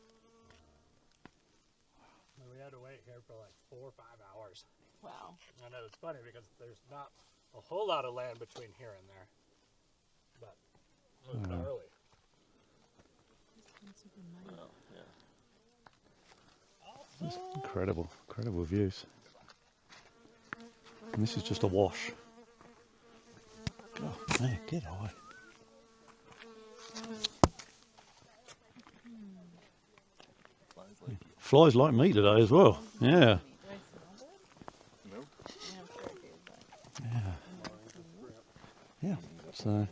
And we had to wait here for like 4 or 5 hours. Wow. And it was funny because there's not a whole lot of land between here and there. But it was gnarly. It's incredible, incredible views. And this is just a wash. God, man, get high. Flies like me today as well. Yeah. Yeah. So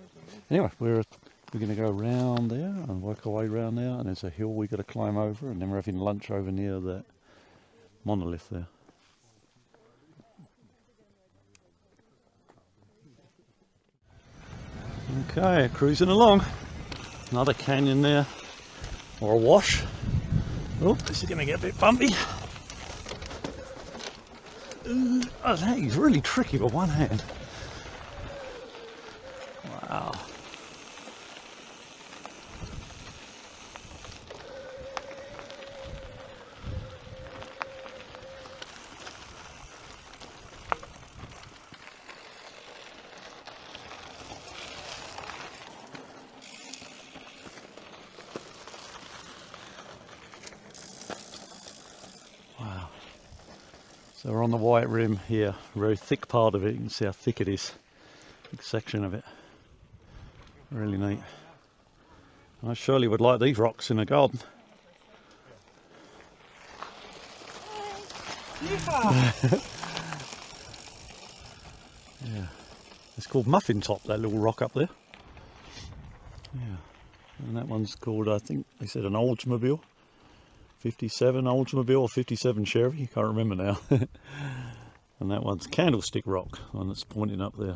anyway, we're going to go around there and work our way around there, and there's a hill we got to climb over, and then we're having lunch over near that monolith there. Okay, cruising along. Another canyon there, or a wash. Oh, this is going to get a bit bumpy. Oh, that is really tricky with one hand. Wow. So we're on the white rim here, a very thick part of it. You can see how thick it is, big section of it. Really neat. I surely would like these rocks in a garden. Yeah, it's called Muffin Top, that little rock up there. Yeah, and that one's called, I think they said, an Oldsmobile. 57 Oldsmobile or 57 Chevy, can't remember now. And that one's Candlestick Rock, the one that's pointing up there.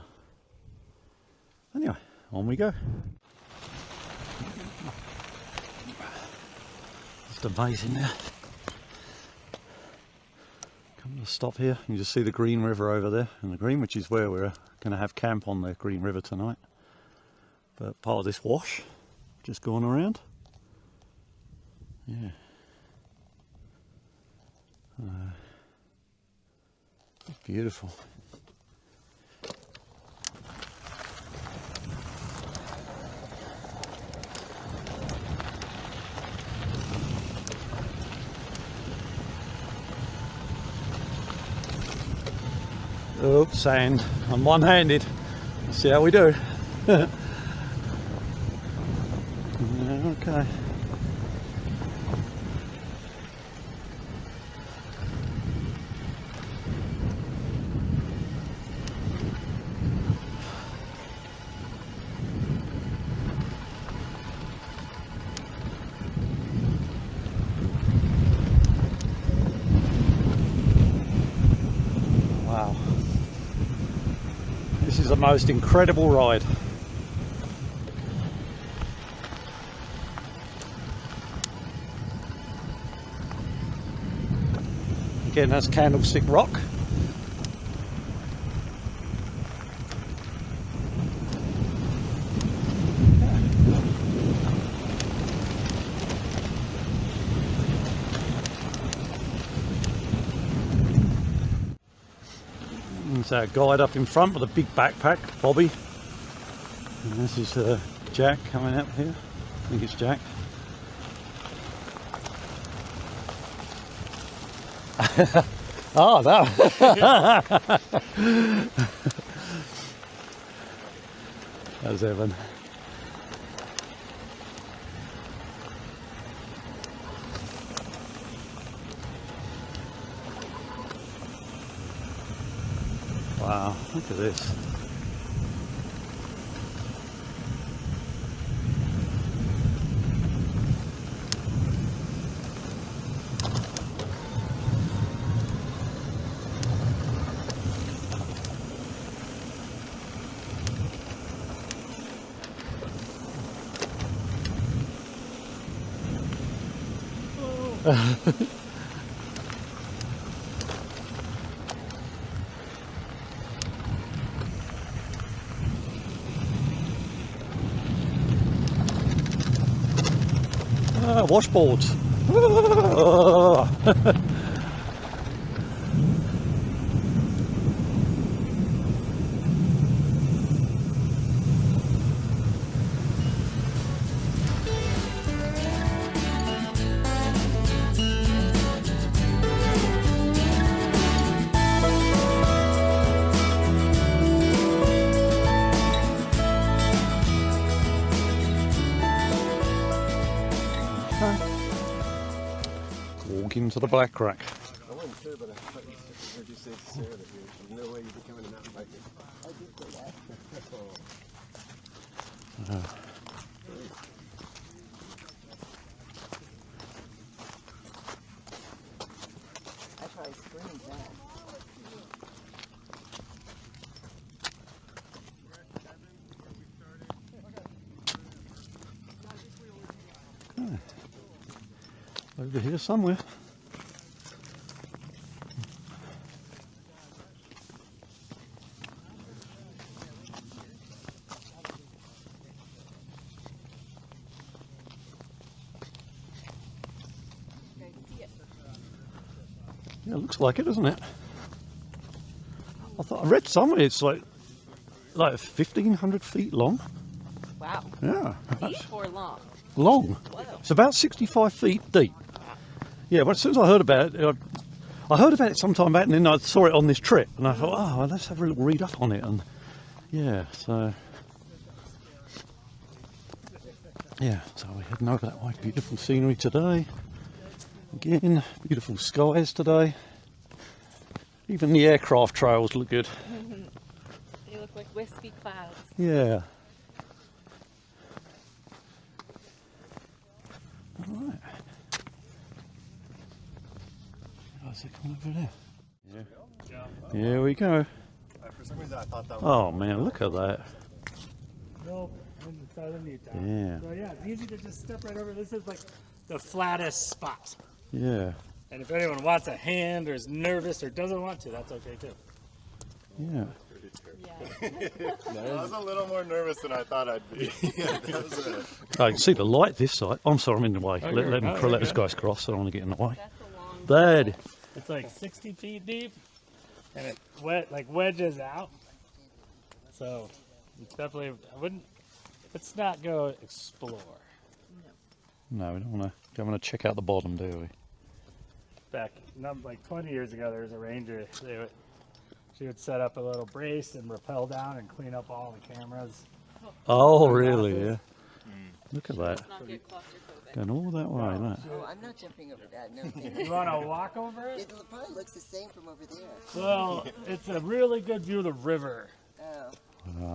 Anyway, on we go. Just amazing there. Come to a stop here, you just see the Green River over there, and the Green, which is where we're going to have camp on the Green River tonight. But part of this wash, just going around. Yeah. Beautiful. Oh, sand. I'm one-handed. Let's see how we do. Okay. Wow. This is the most incredible ride. Again, that's Candlestick Rock. our guide up in front with a big backpack, Bobby. And this is Jack coming up here. I think it's Jack. Oh, no. That's Evan. Wow, look at this. Washboards. Walking to the Black Crack. I wasn't sure, but I thought you heard you say to Sarah that there's no way you're becoming a mountain biker. I did say that. I probably screamed that. Over here somewhere. Yeah, it looks like it, doesn't it? I read somewhere it's like 1,500 feet long. Wow. Yeah, Deep or long? long. Wow. It's about 65 feet deep. Yeah, but as soon as I heard about it, I heard about it some time back, and then I saw it on this trip, and I thought, oh, well, let's have a little read up on it, and yeah, so we're heading over that way. Beautiful scenery today. Again, beautiful skies today. Even the aircraft trails look good. They look like wispy clouds. Yeah. All right. How's it come over there? Yeah. Here we go. For some reason I thought that was... Oh man, look at that. Nope, in southern Utah. Yeah. So yeah, it's easy to just step right over. This is like the flattest spot. Yeah. And if anyone wants a hand or is nervous or doesn't want to, that's okay too. Yeah. Yeah. I was a little more nervous than I thought I'd be. That was I can see the light this side. I'm sorry, I'm in the way. Oh, Let you're this good. guys cross. I don't want to get in the way. That's a long There. It's like 60 feet deep, and it wedges out. So it's definitely let's not go explore. No, we don't want to check out the bottom, do we? Back like 20 years ago, there was a ranger. She would set up a little brace and rappel down and clean up all the cameras. Oh, really? Yeah. Look at that. Let's not get claustrophobic. Going all that way, look. Oh, I'm not jumping over that. No, thank You you. want to walk over it? It probably looks the same from over there. Well, it's a really good view of the river. Oh.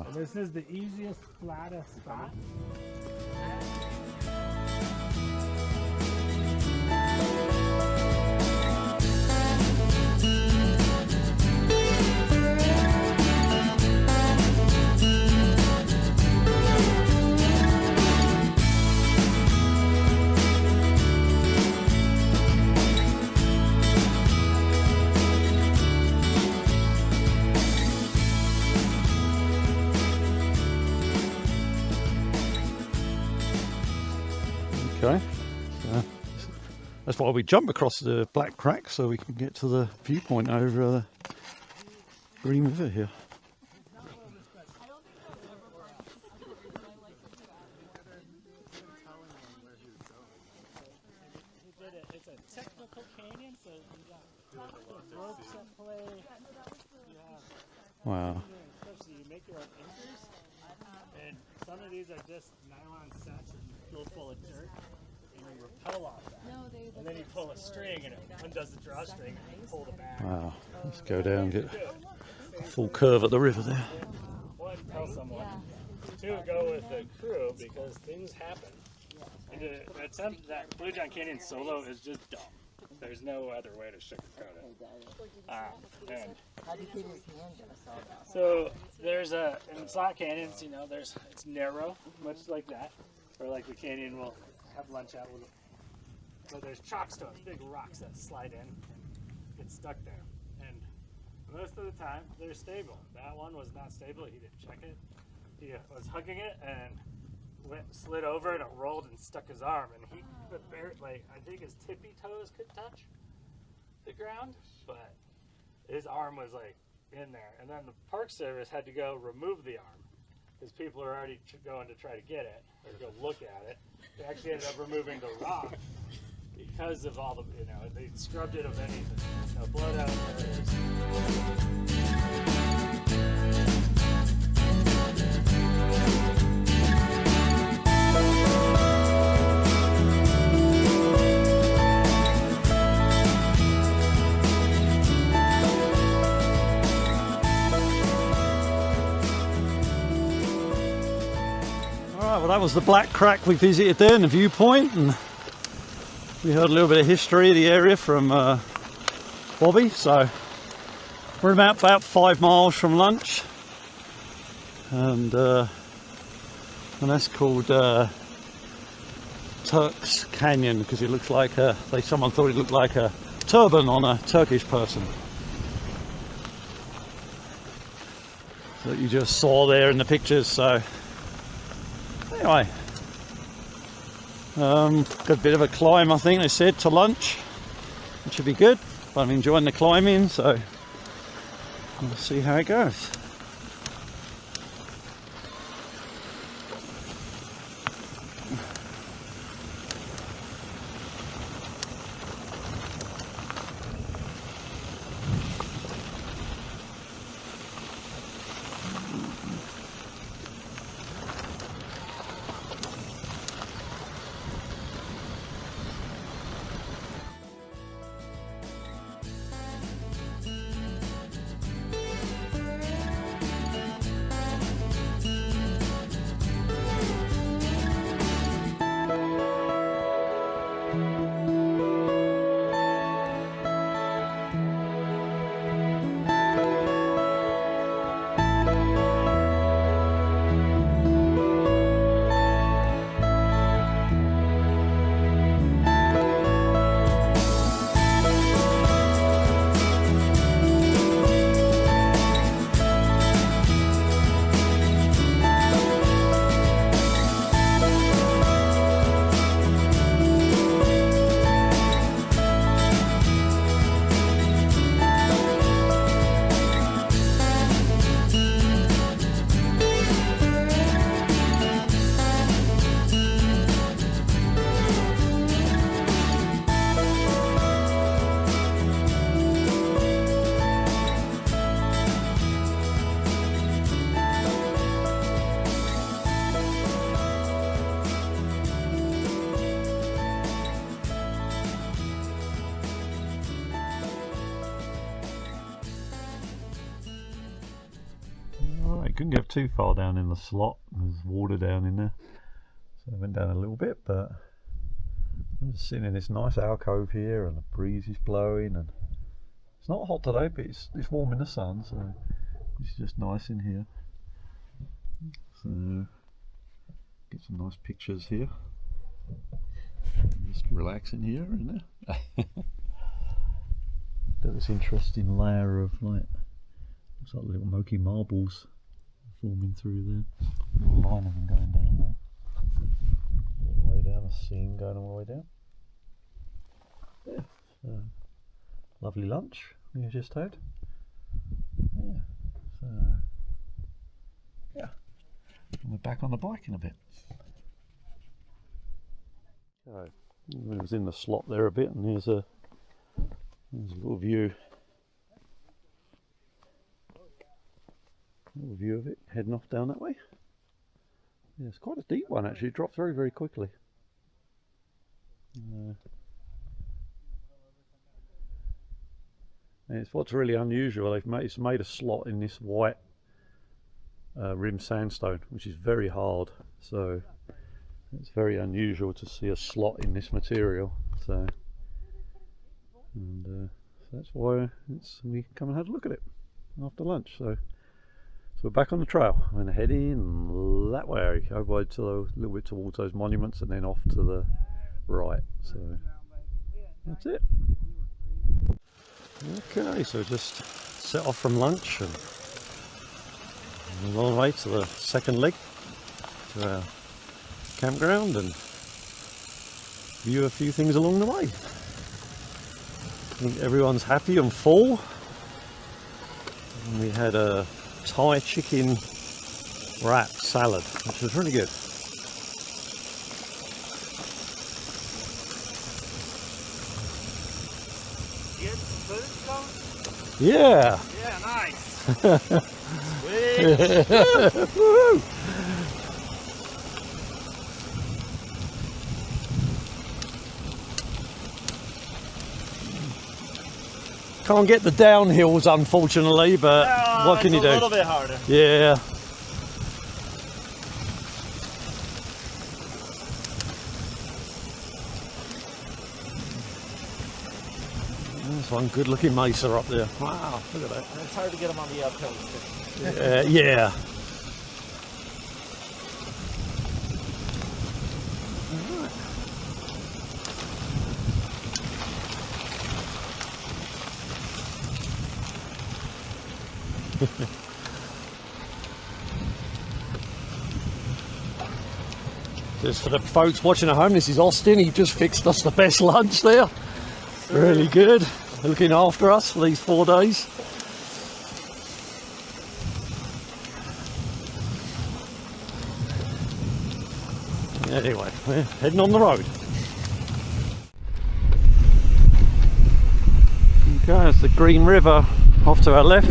And this is the easiest, flattest spot. Okay. So that's why we jump across the Black Crack, so we can get to the viewpoint over Green River here. It's a technical canyon, so you got ropes at play. You have Wow. especially you make your own anchors, and some of these are just nylon sets that you fill full of dirt, and you rappel off that. And then you pull a string, and it undoes the drawstring, and you pull the back. Wow. Let's go down and get a full curve at the river there. One, tell someone. Two, go with the crew because things happen. And to attempt that Blue John Canyon solo is just dumb. There's no other way to sugarcoat it. And How do you get his hand on us all that? so there's in slot canyons, you know, it's narrow, much like that, or like the canyon we'll have lunch at with. So there's chalk stones, big rocks that slide in and get stuck there. And most of the time they're stable. That one was not stable. He didn't check it. He was hugging it and slid over and it rolled and stuck his arm, and he could I think his tippy toes could touch the ground, but his arm was like in there. And then the Park Service had to go remove the arm because people are already going to try to get it or go look at it. They actually ended up removing the rock because of all the, you know, they scrubbed it of anything. No blood out areas. Alright, well that was the Black Crack we visited there in the viewpoint, and we heard a little bit of history of the area from Bobby. So we're about 5 miles from lunch, and that's called Turk's Canyon because it looks like someone thought it looked like a turban on a Turkish person. That you just saw there in the pictures. So anyway, got a bit of a climb, I think they said, to lunch, which should be good. But I'm enjoying the climbing, so we'll see how it goes. Couldn't go too far down in the slot. There's water down in there, so I went down a little bit. But I'm just sitting in this nice alcove here, and the breeze is blowing, and it's not hot today, but it's warm in the sun, so it's just nice in here. So get some nice pictures here. Just relaxing here, isn't it? Got this interesting layer of like, looks like little milky marbles forming through there. A little line of them going down there. All the way down, a seam going all the way down. Yeah. Lovely lunch we just had. Yeah. We're back on the bike in a bit. So, it was in the slot there a bit, and there's a little view. Little view of it heading off down that way. Yeah, it's quite a deep one actually. It drops very, very quickly. And it's what's really unusual. It's made a slot in this white rim sandstone, which is very hard. So it's very unusual to see a slot in this material. So that's why we come and had a look at it after lunch. So we're back on the trail. I'm going to head in that way, over to a little bit towards those monuments, and then off to the right. So that's it. Okay, so just set off from lunch and on the way to the second leg to our campground and view a few things along the way. I think everyone's happy and full. And we had a Thai chicken wrap salad, which was really good. You get some food, Colin? Yeah. Yeah, nice. Woo! Can't get the downhills, unfortunately, but what can you do? A little bit harder. Yeah. There's one good-looking mesa up there. Wow, look at that. And it's hard to get them on the uphills. Yeah. Just for the folks watching at home, this is Austin. He just fixed us the best lunch there. Really good. Looking after us for these 4 days. Anyway, we're heading on the road. Okay, it's the Green River off to our left.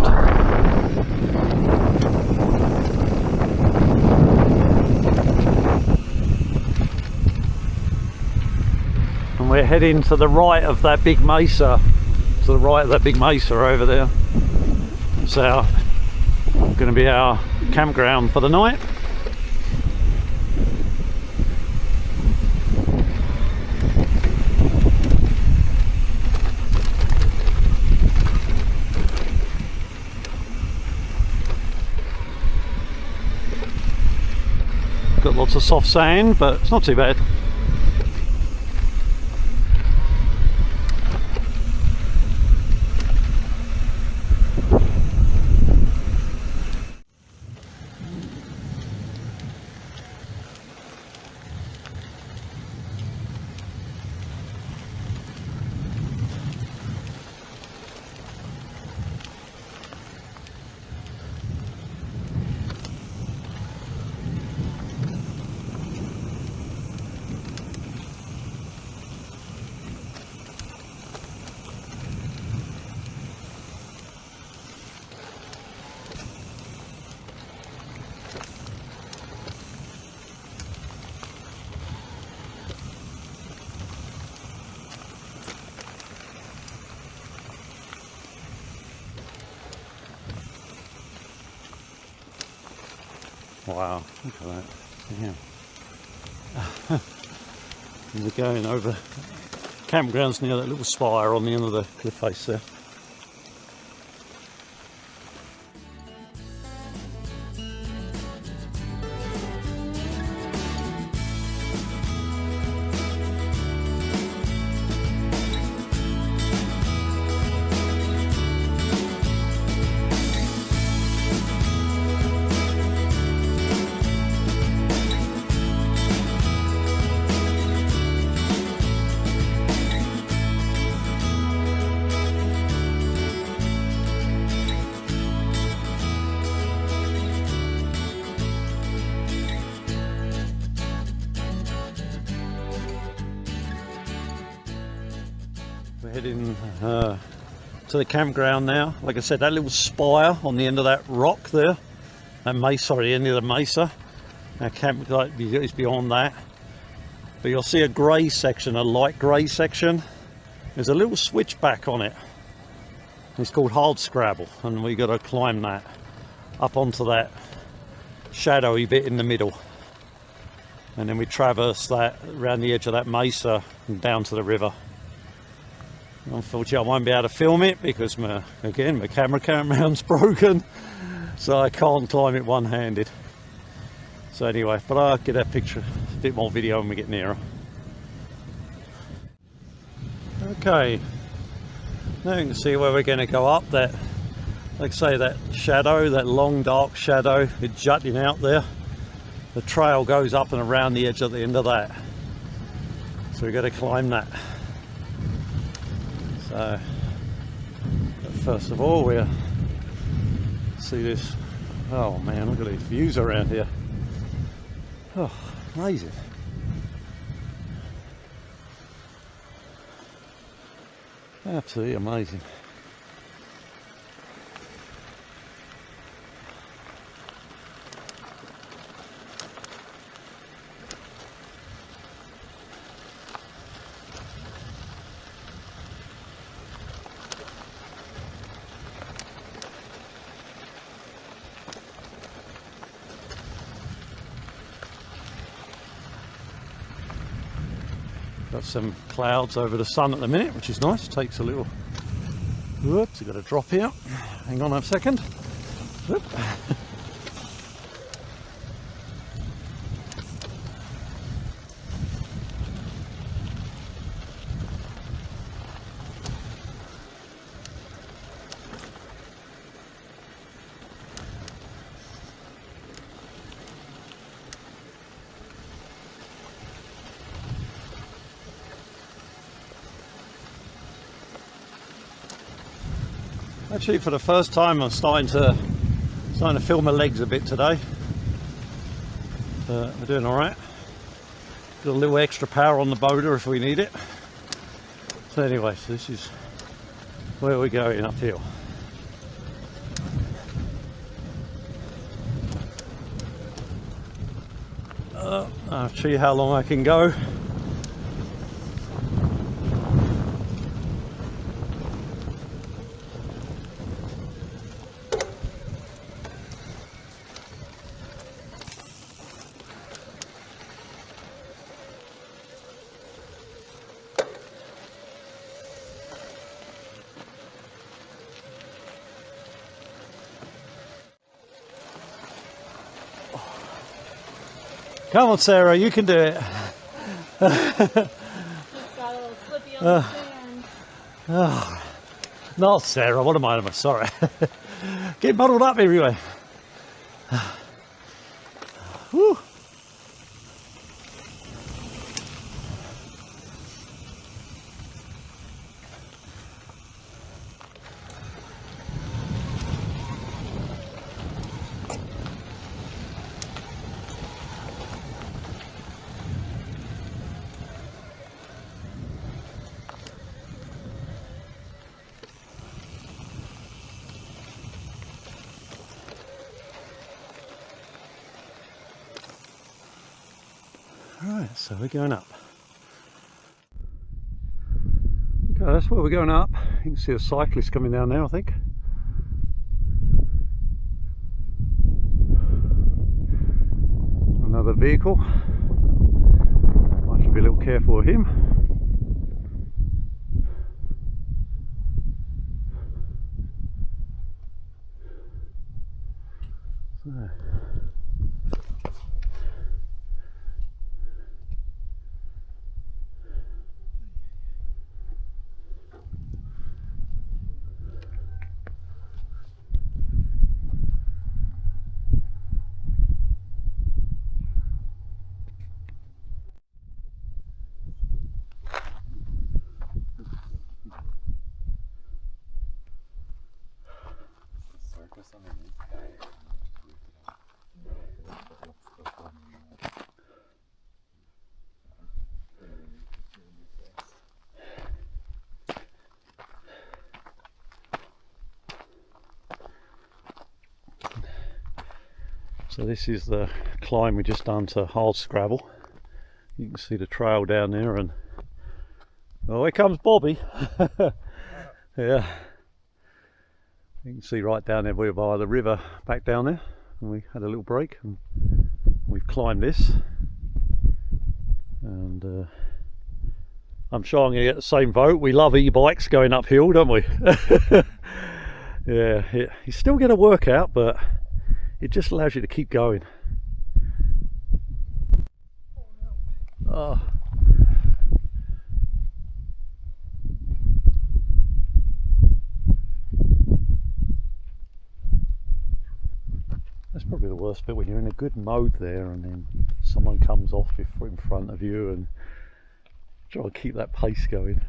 And we're heading to the right of that big mesa. To the right of that big mesa over there. It's going to be our campground for the night. Got lots of soft sand, but it's not too bad. Wow, look at that. Yeah. And we're going over campgrounds near that little spire on the end of the cliff face there. heading to the campground now. Like I said, that little spire on the end of that rock there, that mesa, sorry, end of the mesa. Our camp is beyond that. But you'll see a grey section, a light grey section. There's a little switchback on it. It's called hard scrabble, and we got to climb that up onto that shadowy bit in the middle. And then we traverse that around the edge of that mesa and down to the river. Unfortunately, I won't be able to film it because my camera's broken, so I can't climb it one-handed. So anyway, but I'll get that picture, a bit more video when we get nearer. Okay, now you can see where we're going to go up. That, like I say, that shadow, that long dark shadow, it's jutting out there. The trail goes up and around the edge at the end of that, so we've got to climb that. So first of all, we'll see this. Oh man, look at these views around here. Oh, amazing. Absolutely amazing. Got some clouds over the sun at the minute, which is nice. Takes a little. Whoops, I've got to drop here. Hang on a second. Whoop. Actually, for the first time, I'm starting to feel my legs a bit today. We're doing all right. Got a little extra power on the boulder if we need it. So anyway, so this is where we're going uphill. I'll show you how long I can go. Come on, Sarah, you can do it. Just got a little slippy on the sand. Oh, not Sarah, what am I? Sorry. Get muddled up everywhere. Whew. Alright, so we're going up. Okay, that's where we're going up. You can see a cyclist coming down there, I think. Another vehicle. Might have to be a little careful of him. So. So this is the climb we just done to hard scrabble. You can see the trail down there, and oh, here comes Bobby. Yeah, you can see right down there, we're by the river back down there, and we had a little break and we've climbed this, and I'm sure I'm going to get the same vote. We love e-bikes going uphill, don't we? Yeah, you still get a workout, but it just allows you to keep going. Oh. That's probably the worst bit, when you're in a good mode there and then someone comes off in front of you, and try to keep that pace going.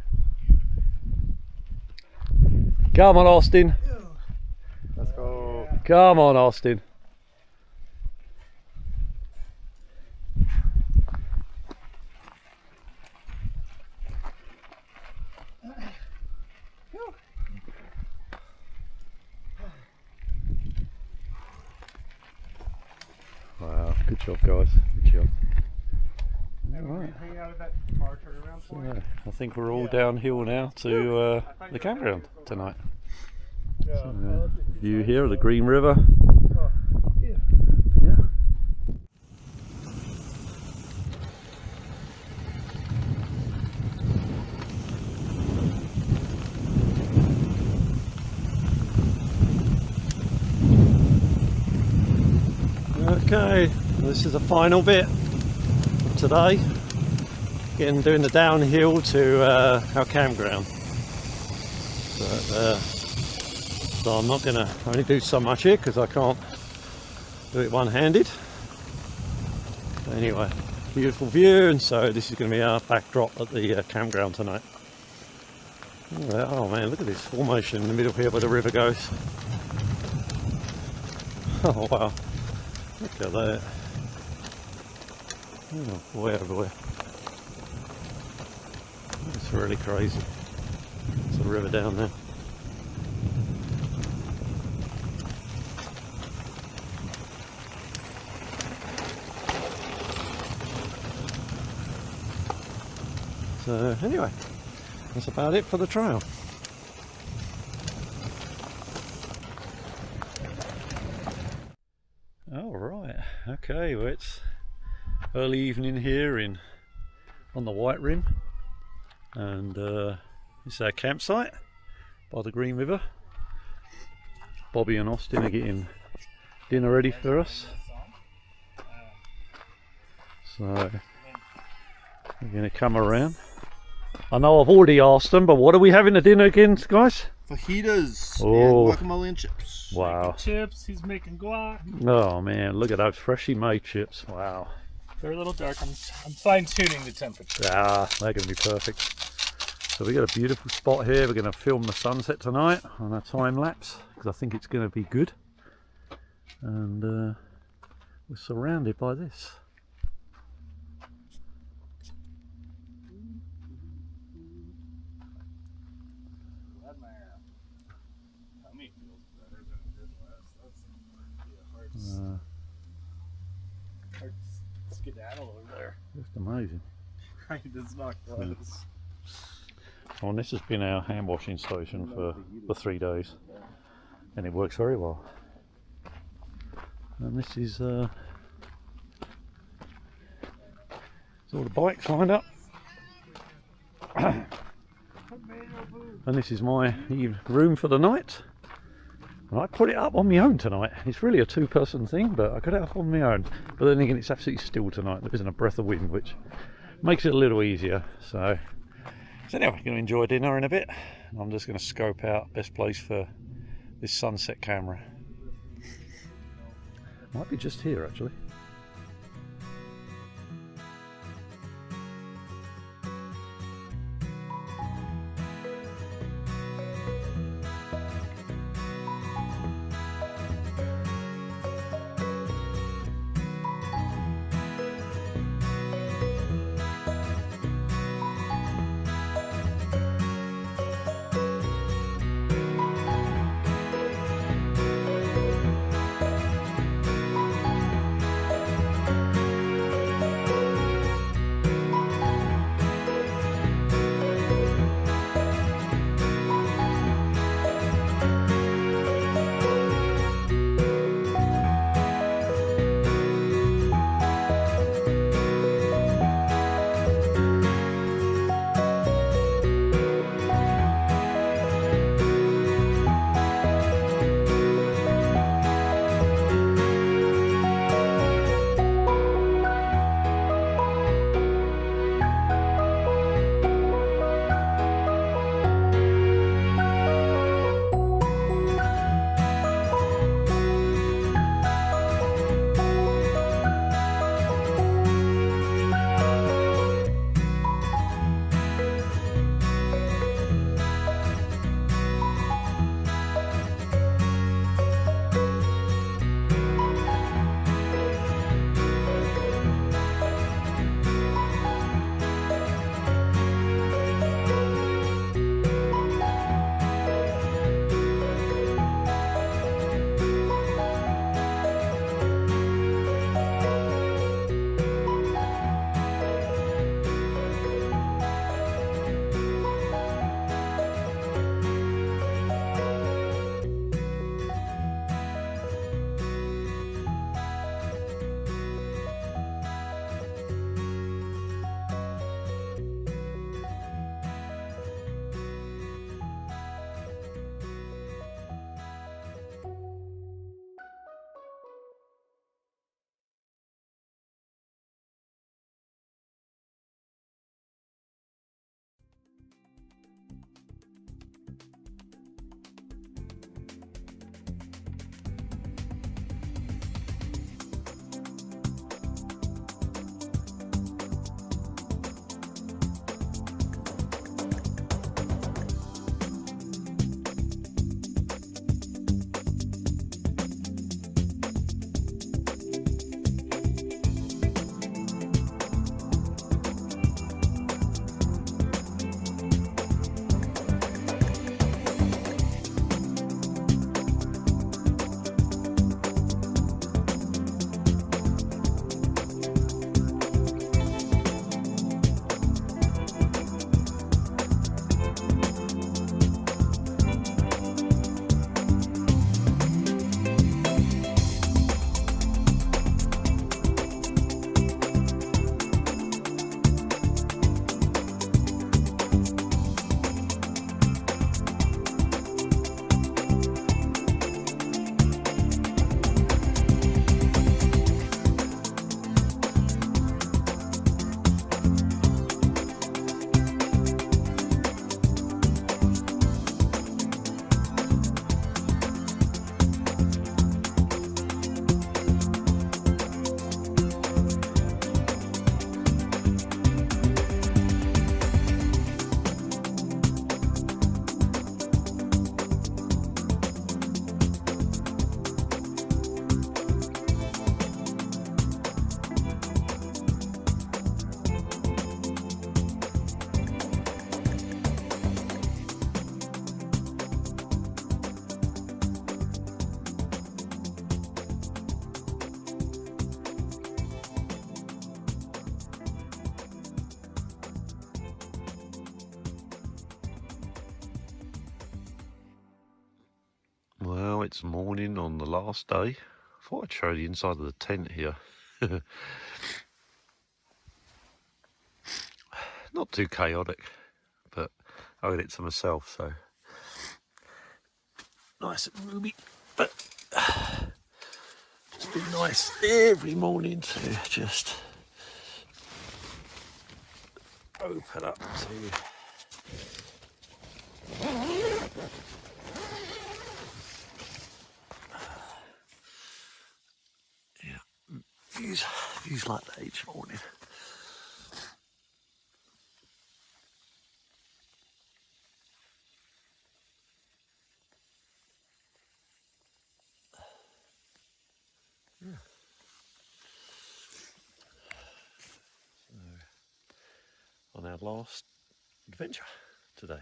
Come on, Austin. Let's go. Come on, Austin. Wow, good job, guys. Good job. Alright. Hang out at that car turnaround So, point. I think we're all downhill now to the campground tonight. So, view here of the Green River. Yeah. Okay, this is the final bit of today. Doing the downhill to our campground. So I'm not going to only do so much here because I can't do it one-handed. Anyway, beautiful view, and so this is going to be our backdrop at the campground tonight. Oh man, look at this formation in the middle here where the river goes. Oh wow, look at that. Oh boy, everywhere. It's really crazy. It's a river down there. So anyway, that's about it for the trail. All right, okay, well it's early evening here on the White Rim, and this is our campsite by the Green River. Bobby and Austin are getting dinner ready for us, so we're going to come around. I know I've already asked them, but what are we having for dinner again, guys? Fajitas Oh. and guacamole and chips. Wow. Chips, he's making guac. Oh man, look at those freshly made chips. Wow. They're a little dark. I'm fine tuning the temperature. Ah, they're going to be perfect. So we got a beautiful spot here. We're going to film the sunset tonight on a time lapse because I think it's going to be good. And we're surrounded by this. Glad my tummy feels better than it did last. That's be a hard skedaddle over there. Just amazing. It's not close. Oh, and this has been our hand washing station for 3 days, and it works very well. And this is all the bikes lined up. And this is my room for the night. And I put it up on my own tonight. It's really a two-person thing, but I got it up on my own. But then again, it's absolutely still tonight. There isn't a breath of wind, which makes it a little easier. So anyway, we're going to enjoy dinner in a bit. I'm just going to scope out best place for this sunset camera. Might be just here actually. Well, it's morning on the last day. I thought I'd show the inside of the tent here. Not too chaotic, but I owed it to myself, so nice and roomy. But it's been nice every morning to just open up to views like that each morning. Yeah. So, on our last adventure today.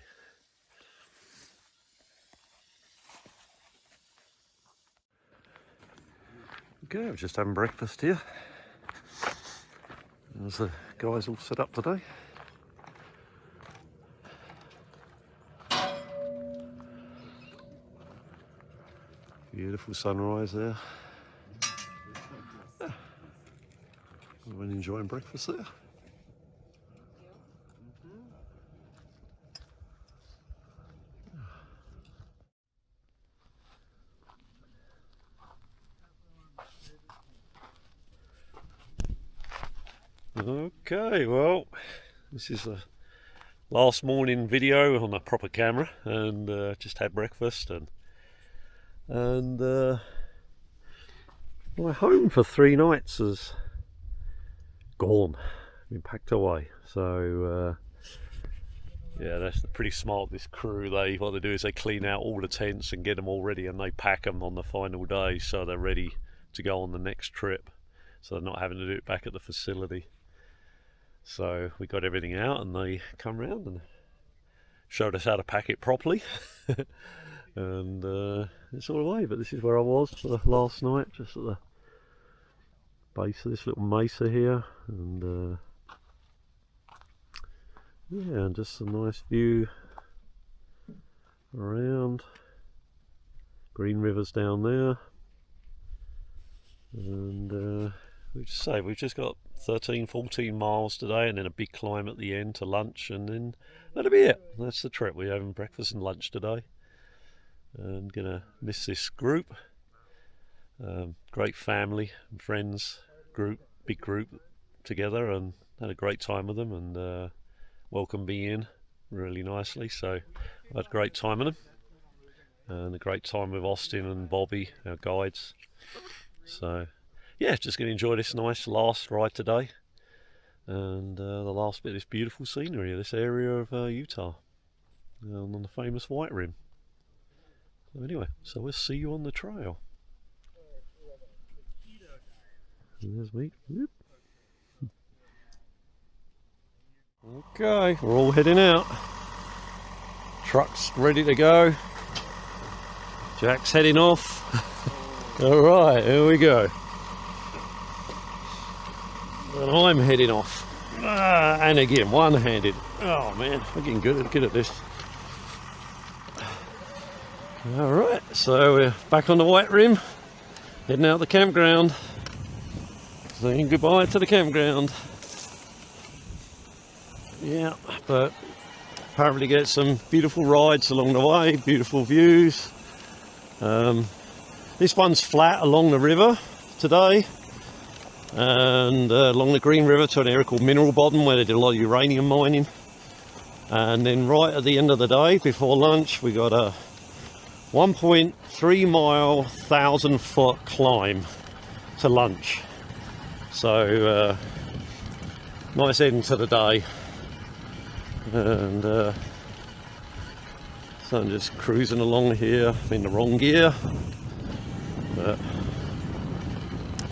Okay, we're just having breakfast here. There's the guys all set up today. Beautiful sunrise there. Yeah. Everyone enjoying breakfast there. Okay, well, this is the last morning video on a proper camera, and just had breakfast, and my home for 3 nights is gone, been packed away. So yeah, that's pretty smart, this crew. What they do is they clean out all the tents and get them all ready, and they pack them on the final day so they're ready to go on the next trip, so they're not having to do it back at the facility. So we got everything out, and they come round and showed us how to pack it properly. And it's all away. But this is where I was for the last night, just at the base of this little mesa here, and yeah, and just a nice view around. Green River's down there, and we've just got 13-14 miles today, and then a big climb at the end to lunch, and then that'll be it. That's the trip. We're having breakfast and lunch today, and gonna miss this group. Great family and friends group, big group together, and had a great time with them, and welcomed me in really nicely. So I had a great time with them, and a great time with Austin and Bobby, our guides. So yeah, just going to enjoy this nice last ride today, and the last bit of this beautiful scenery of this area of Utah, on the famous White Rim. So anyway, so we'll see you on the trail. And there's me. Whoop. Okay, we're all heading out. Truck's ready to go. Jack's heading off. All right, here we go. And I'm heading off. And again, one-handed. Oh man, I'm getting good at this. All right, so we're back on the White Rim, heading out the campground. Saying goodbye to the campground. Yeah, but apparently get some beautiful rides along the way, beautiful views. This one's flat along the river today, and along the Green River to an area called Mineral Bottom, where they did a lot of uranium mining. And then right at the end of the day, before lunch, we got a 1.3 mile, 1,000-foot climb to lunch. So nice end to the day, and so I'm just cruising along here. I'm in the wrong gear, but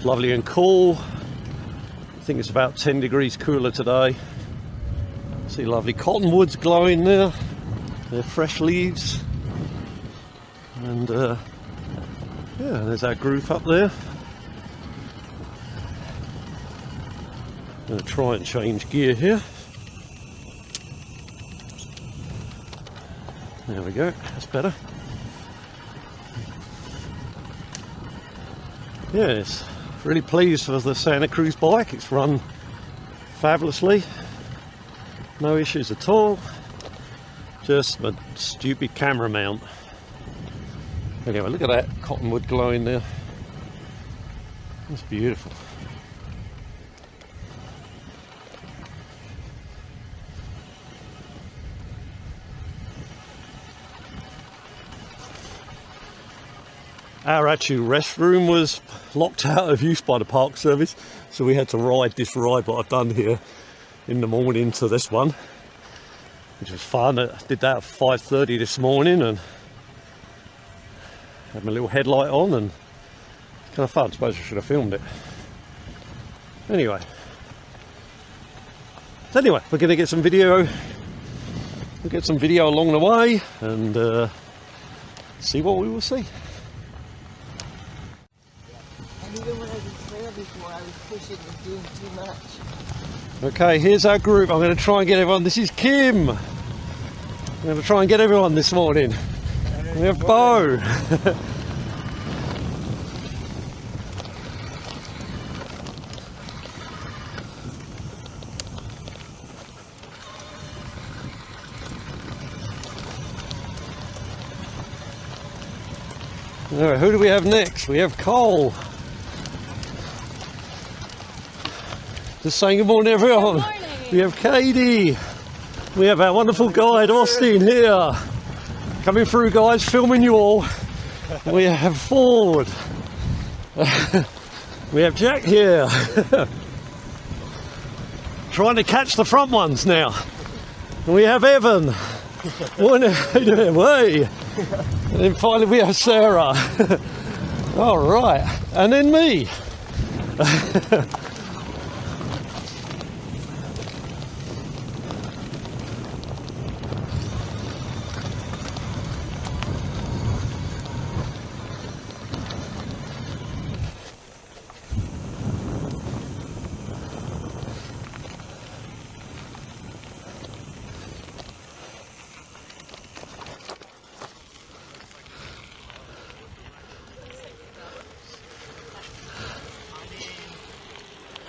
lovely and cool. I think it's about 10 degrees cooler today. See lovely cottonwoods glowing there. They're fresh leaves, and yeah, there's our group up there. I'm going to try and change gear here. There we go, that's better. Yes, really pleased with the Santa Cruz bike. It's run fabulously, no issues at all. Just my stupid camera mount. Anyway, look at that cottonwood glowing there. That's beautiful. Our actual restroom was locked out of use by the park service, so we had to ride this ride what I've done here in the morning to this one, which was fun. I did that at 5:30 this morning and had my little headlight on, and kind of fun. I suppose I should have filmed it. Anyway, we're going to get some video. We'll get some video along the way and see what we will see. And even when I was there before, I was pushing and doing too much. Okay, here's our group. I'm going to try and get everyone. This is Kim. I'm going to try and get everyone this morning. We have Bo. Alright, who do we have next? We have Cole. Just saying good morning, everyone. Good morning. We have Katie. We have our wonderful guide, Austin, here. Coming through, guys, filming you all. We have Ford. We have Jack here. Trying to catch the front ones now. And we have Evan. Way. And then finally we have Sarah. All right. And then me.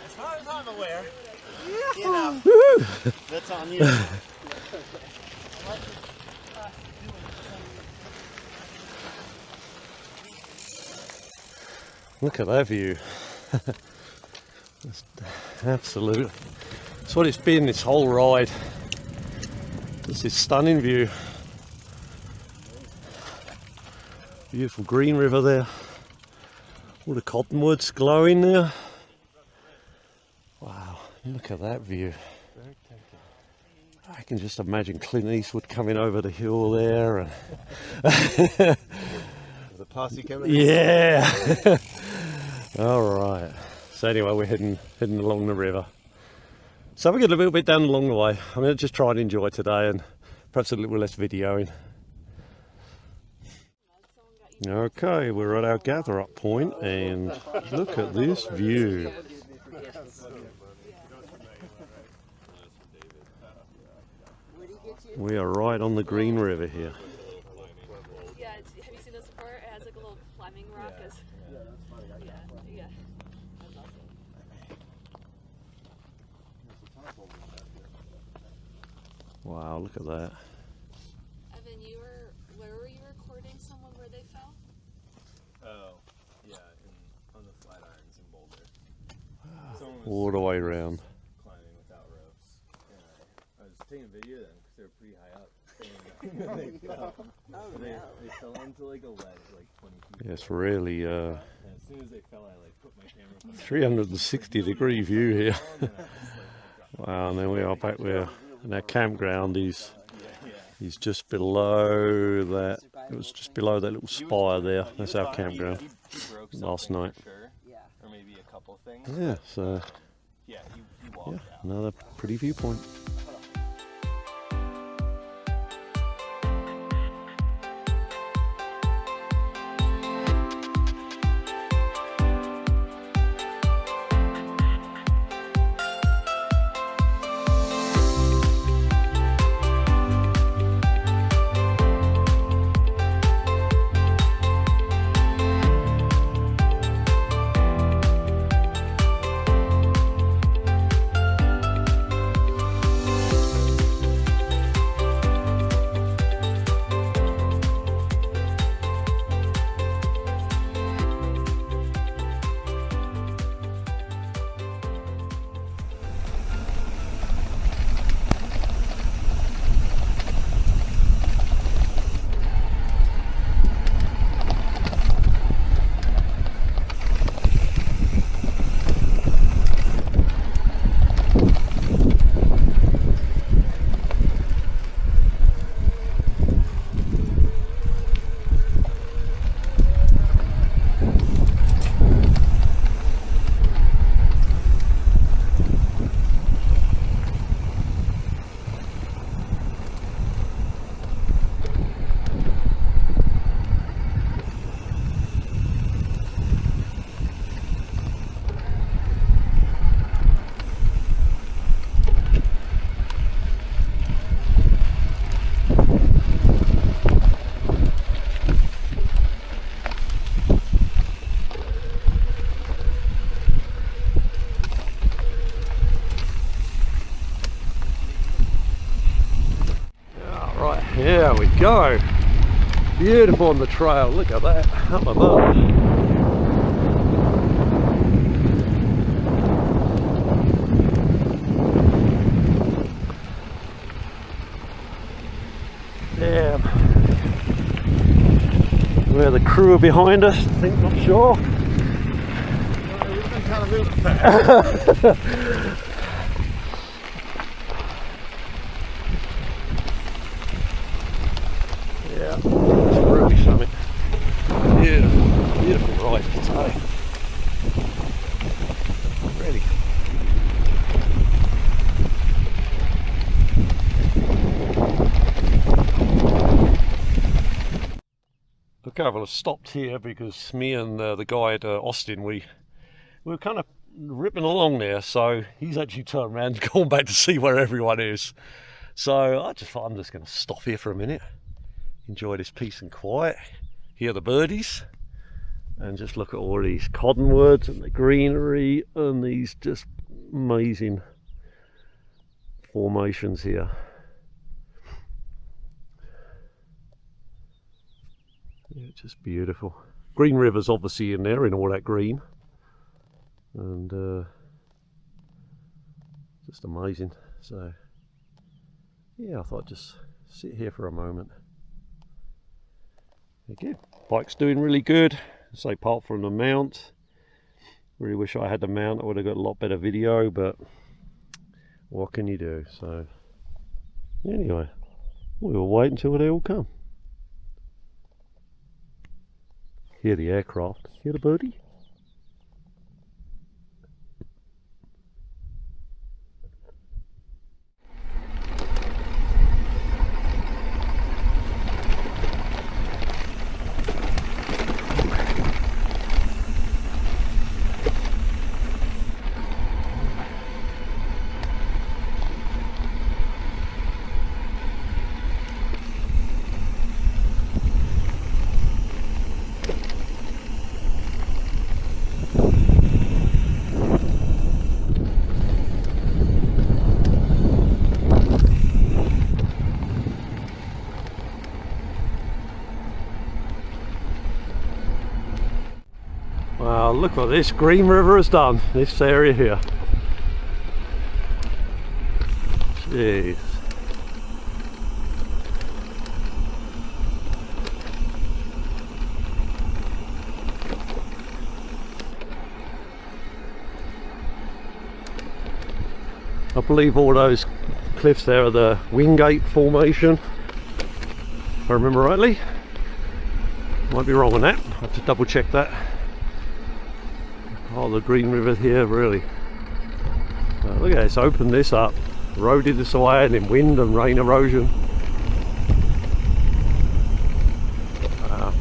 As far as I'm aware, you know, that's on you. Look at that view. That's absolute. That's what it's been this whole ride. This is stunning view. Beautiful green river there. All the cottonwoods glowing there. Wow, look at that view. I can just imagine Clint Eastwood coming over the hill there. And The posse coming. yeah. All right. So anyway, we're heading along the river. So we're getting a little bit down along the way. I'm going to just try and enjoy today and perhaps a little less videoing. Okay, we're at our gather up point and look at this view. We are right on the Green River here. Yeah, have you seen this before? It has like a little climbing rock. Yeah. That's awesome. Wow, look at that. Evan, where were you recording someone where they fell? Oh, yeah, on the flat irons in Boulder. Someone was All the way around. climbing without ropes. And I was taking a video of them because they were pretty high up. And they fell. They fell into like a ledge, like 20 feet. Yes, really And as soon as they fell, I like put my camera. 360-degree view here. And I just, like, Wow, and then we are back where in our campground. He's yeah. just below that. It was just below that little spire there. That's our campground. He broke Last something night. for sure, Yeah. or maybe a couple things. Yeah, so Yeah, he walked yeah, out. another pretty viewpoint. There we go. Beautiful on the trail. Look at that. Up above. Yeah. Where the crew are behind us, I think, not sure. Yeah, it's really something. Beautiful, beautiful ride today. Really. Look, I've stopped here because me and the guide Austin, we were kind of ripping along there, so he's actually turned around and gone back to see where everyone is. So I just thought I'm just going to stop here for a minute, enjoy this peace and quiet, hear the birdies, and just look at all these cottonwoods and the greenery and these just amazing formations here. Yeah, just beautiful. Green River's obviously in there in all that green, and just amazing. So yeah, I thought I'd just sit here for a moment. Again, bike's doing really good. So apart from the mount, really wish I had the mount. I would have got a lot better video, but what can you do? So anyway, we will wait until they all come. Hear the aircraft, hear the birdie. Wow, look what this Green River has done, this area here. Jeez. I believe all those cliffs there are the Wingate Formation, if I remember rightly. Might be wrong on that, I have to double check that. Oh, the Green River here, really. Look at this, opened this up, eroded this away, and then wind and rain erosion. Wow.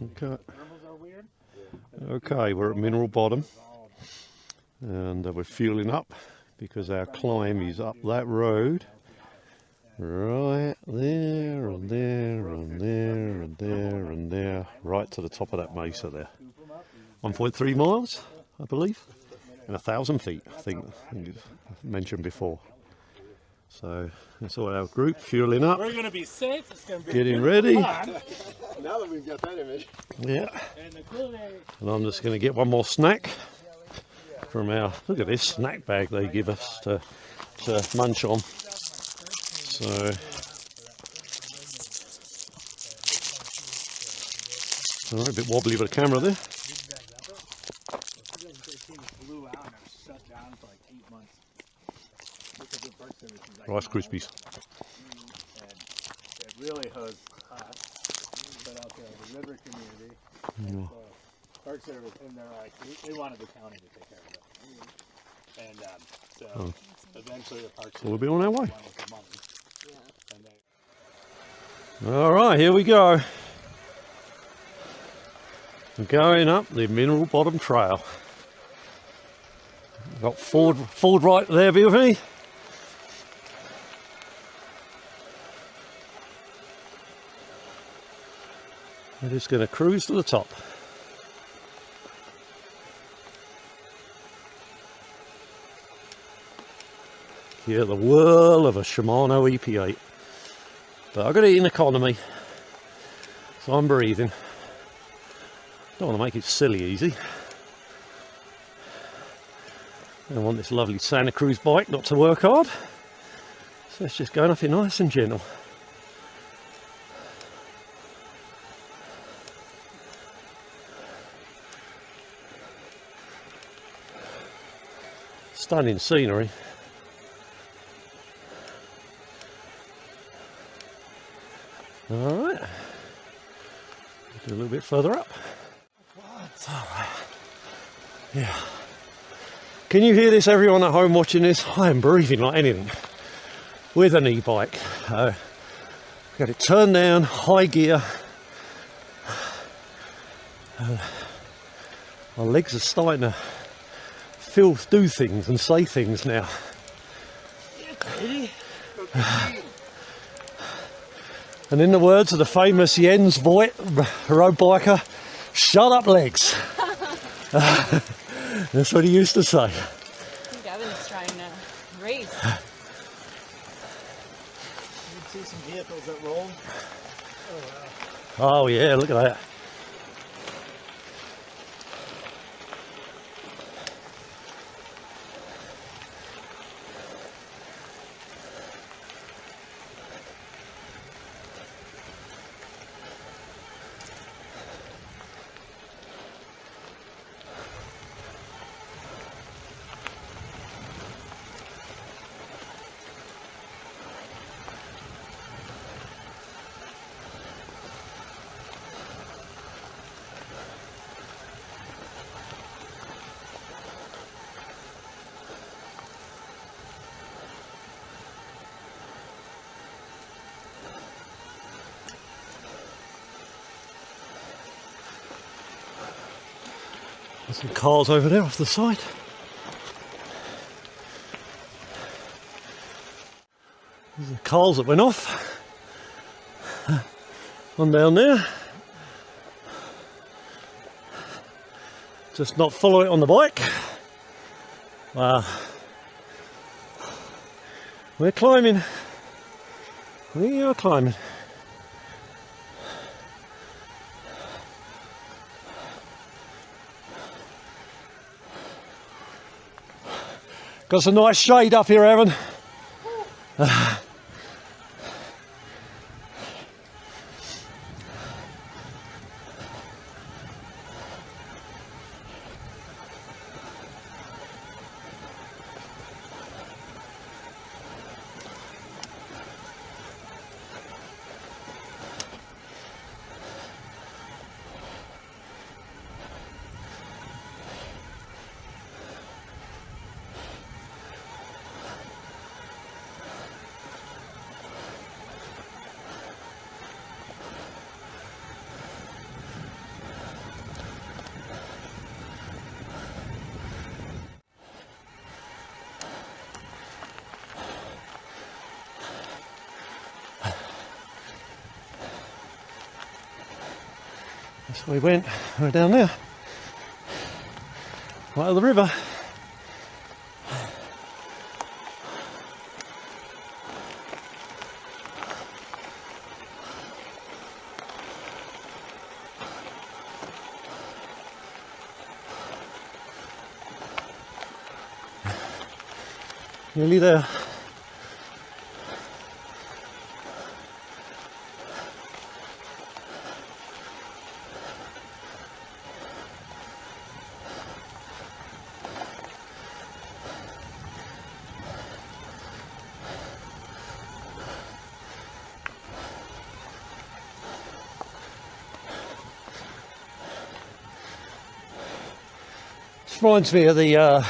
Okay. Thermals are weird. Okay, we're at Mineral Bottom, and we're fueling up because our climb is up that road, right there and there and there and there and there, right to the top of that mesa there. 1.3 miles, I believe, and 1,000 feet, I think I mentioned before. So that's all our group fueling up, We're gonna be safe. It's gonna be getting ready. Now that we've got that image. Yeah, And the cool thing, and I'm just going to get one more snack from our, look at this snack bag they give us to munch on. So all right, a bit wobbly with the camera there. 2013 blew out and it was shut down for like 8 months. Because the Park Service is like Rice Krispies. and it really hosed us, but also the river community. And so Park Service, and they're like, they wanted the county to take care of it. And so eventually the Park Service So we'll be on our way. wanted the money. And they, All right, here we go. We're going up the Mineral Bottom Trail. Got Ford right there with me. We're just going to cruise to the top. Hear the whirl of a Shimano EP8. But I've got it in economy, so I'm breathing. Don't want to make it silly easy. I want this lovely Santa Cruz bike not to work hard. So it's just going up it nice and gentle. Stunning scenery. Alright. Do a little bit further up. Alright. Yeah. Can you hear this, everyone at home watching this? I am breathing like anything with an e-bike. Got it turned down, high gear. My legs are starting to do things and say things now. And in the words of the famous Jens Voigt, road biker, shut up legs. That's what he used to say. I think Evan's trying to race. You see some vehicles that roll. Oh yeah, look at that. There's some cars over there off the side. There's the cars that went off. One down there. Just not follow it on the bike. Wow. We're climbing. We are climbing. Got some nice shade up here, Evan. That's where we went. We're down there. Right at the river. Nearly there. This reminds me of the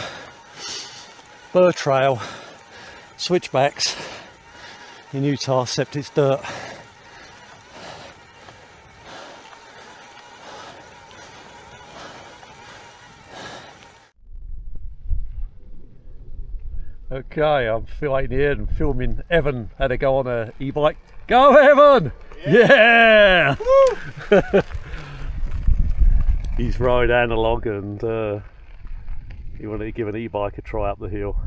Burr Trail switchbacks in Utah, except it's dirt. Okay, I'm filming here and filming Evan had to go on a e-bike. Go Evan! Yeah! He's rode analog and he wanted to give an e-bike a try up the hill.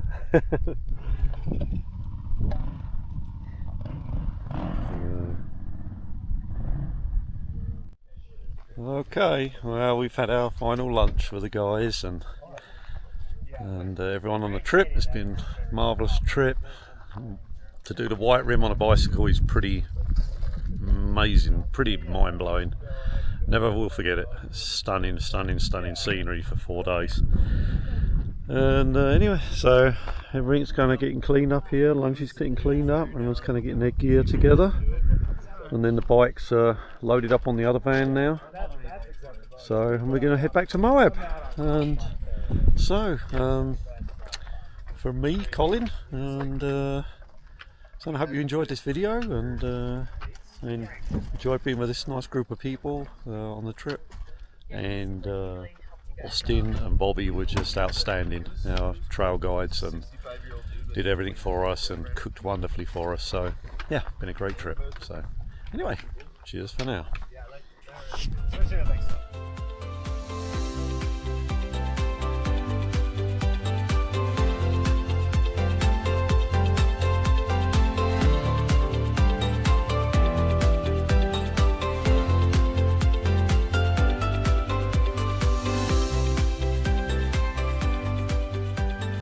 Okay, well we've had our final lunch with the guys and everyone on the trip. It's been a marvellous trip. To do the white rim on a bicycle is pretty amazing, pretty mind-blowing. Never will forget it. It's stunning, stunning, stunning scenery for 4 days. And anyway, so everything's kind of getting cleaned up here. Lunch is getting cleaned up. Everyone's kind of getting their gear together. And then the bikes are loaded up on the other van now. So we're going to head back to Moab. And so, from me, Colin, and so I hope you enjoyed this video and enjoyed being with this nice group of people on the trip. And Austin and Bobby were just outstanding, our trail guides, and did everything for us and cooked wonderfully for us. So yeah, been a great trip. So anyway, cheers for now.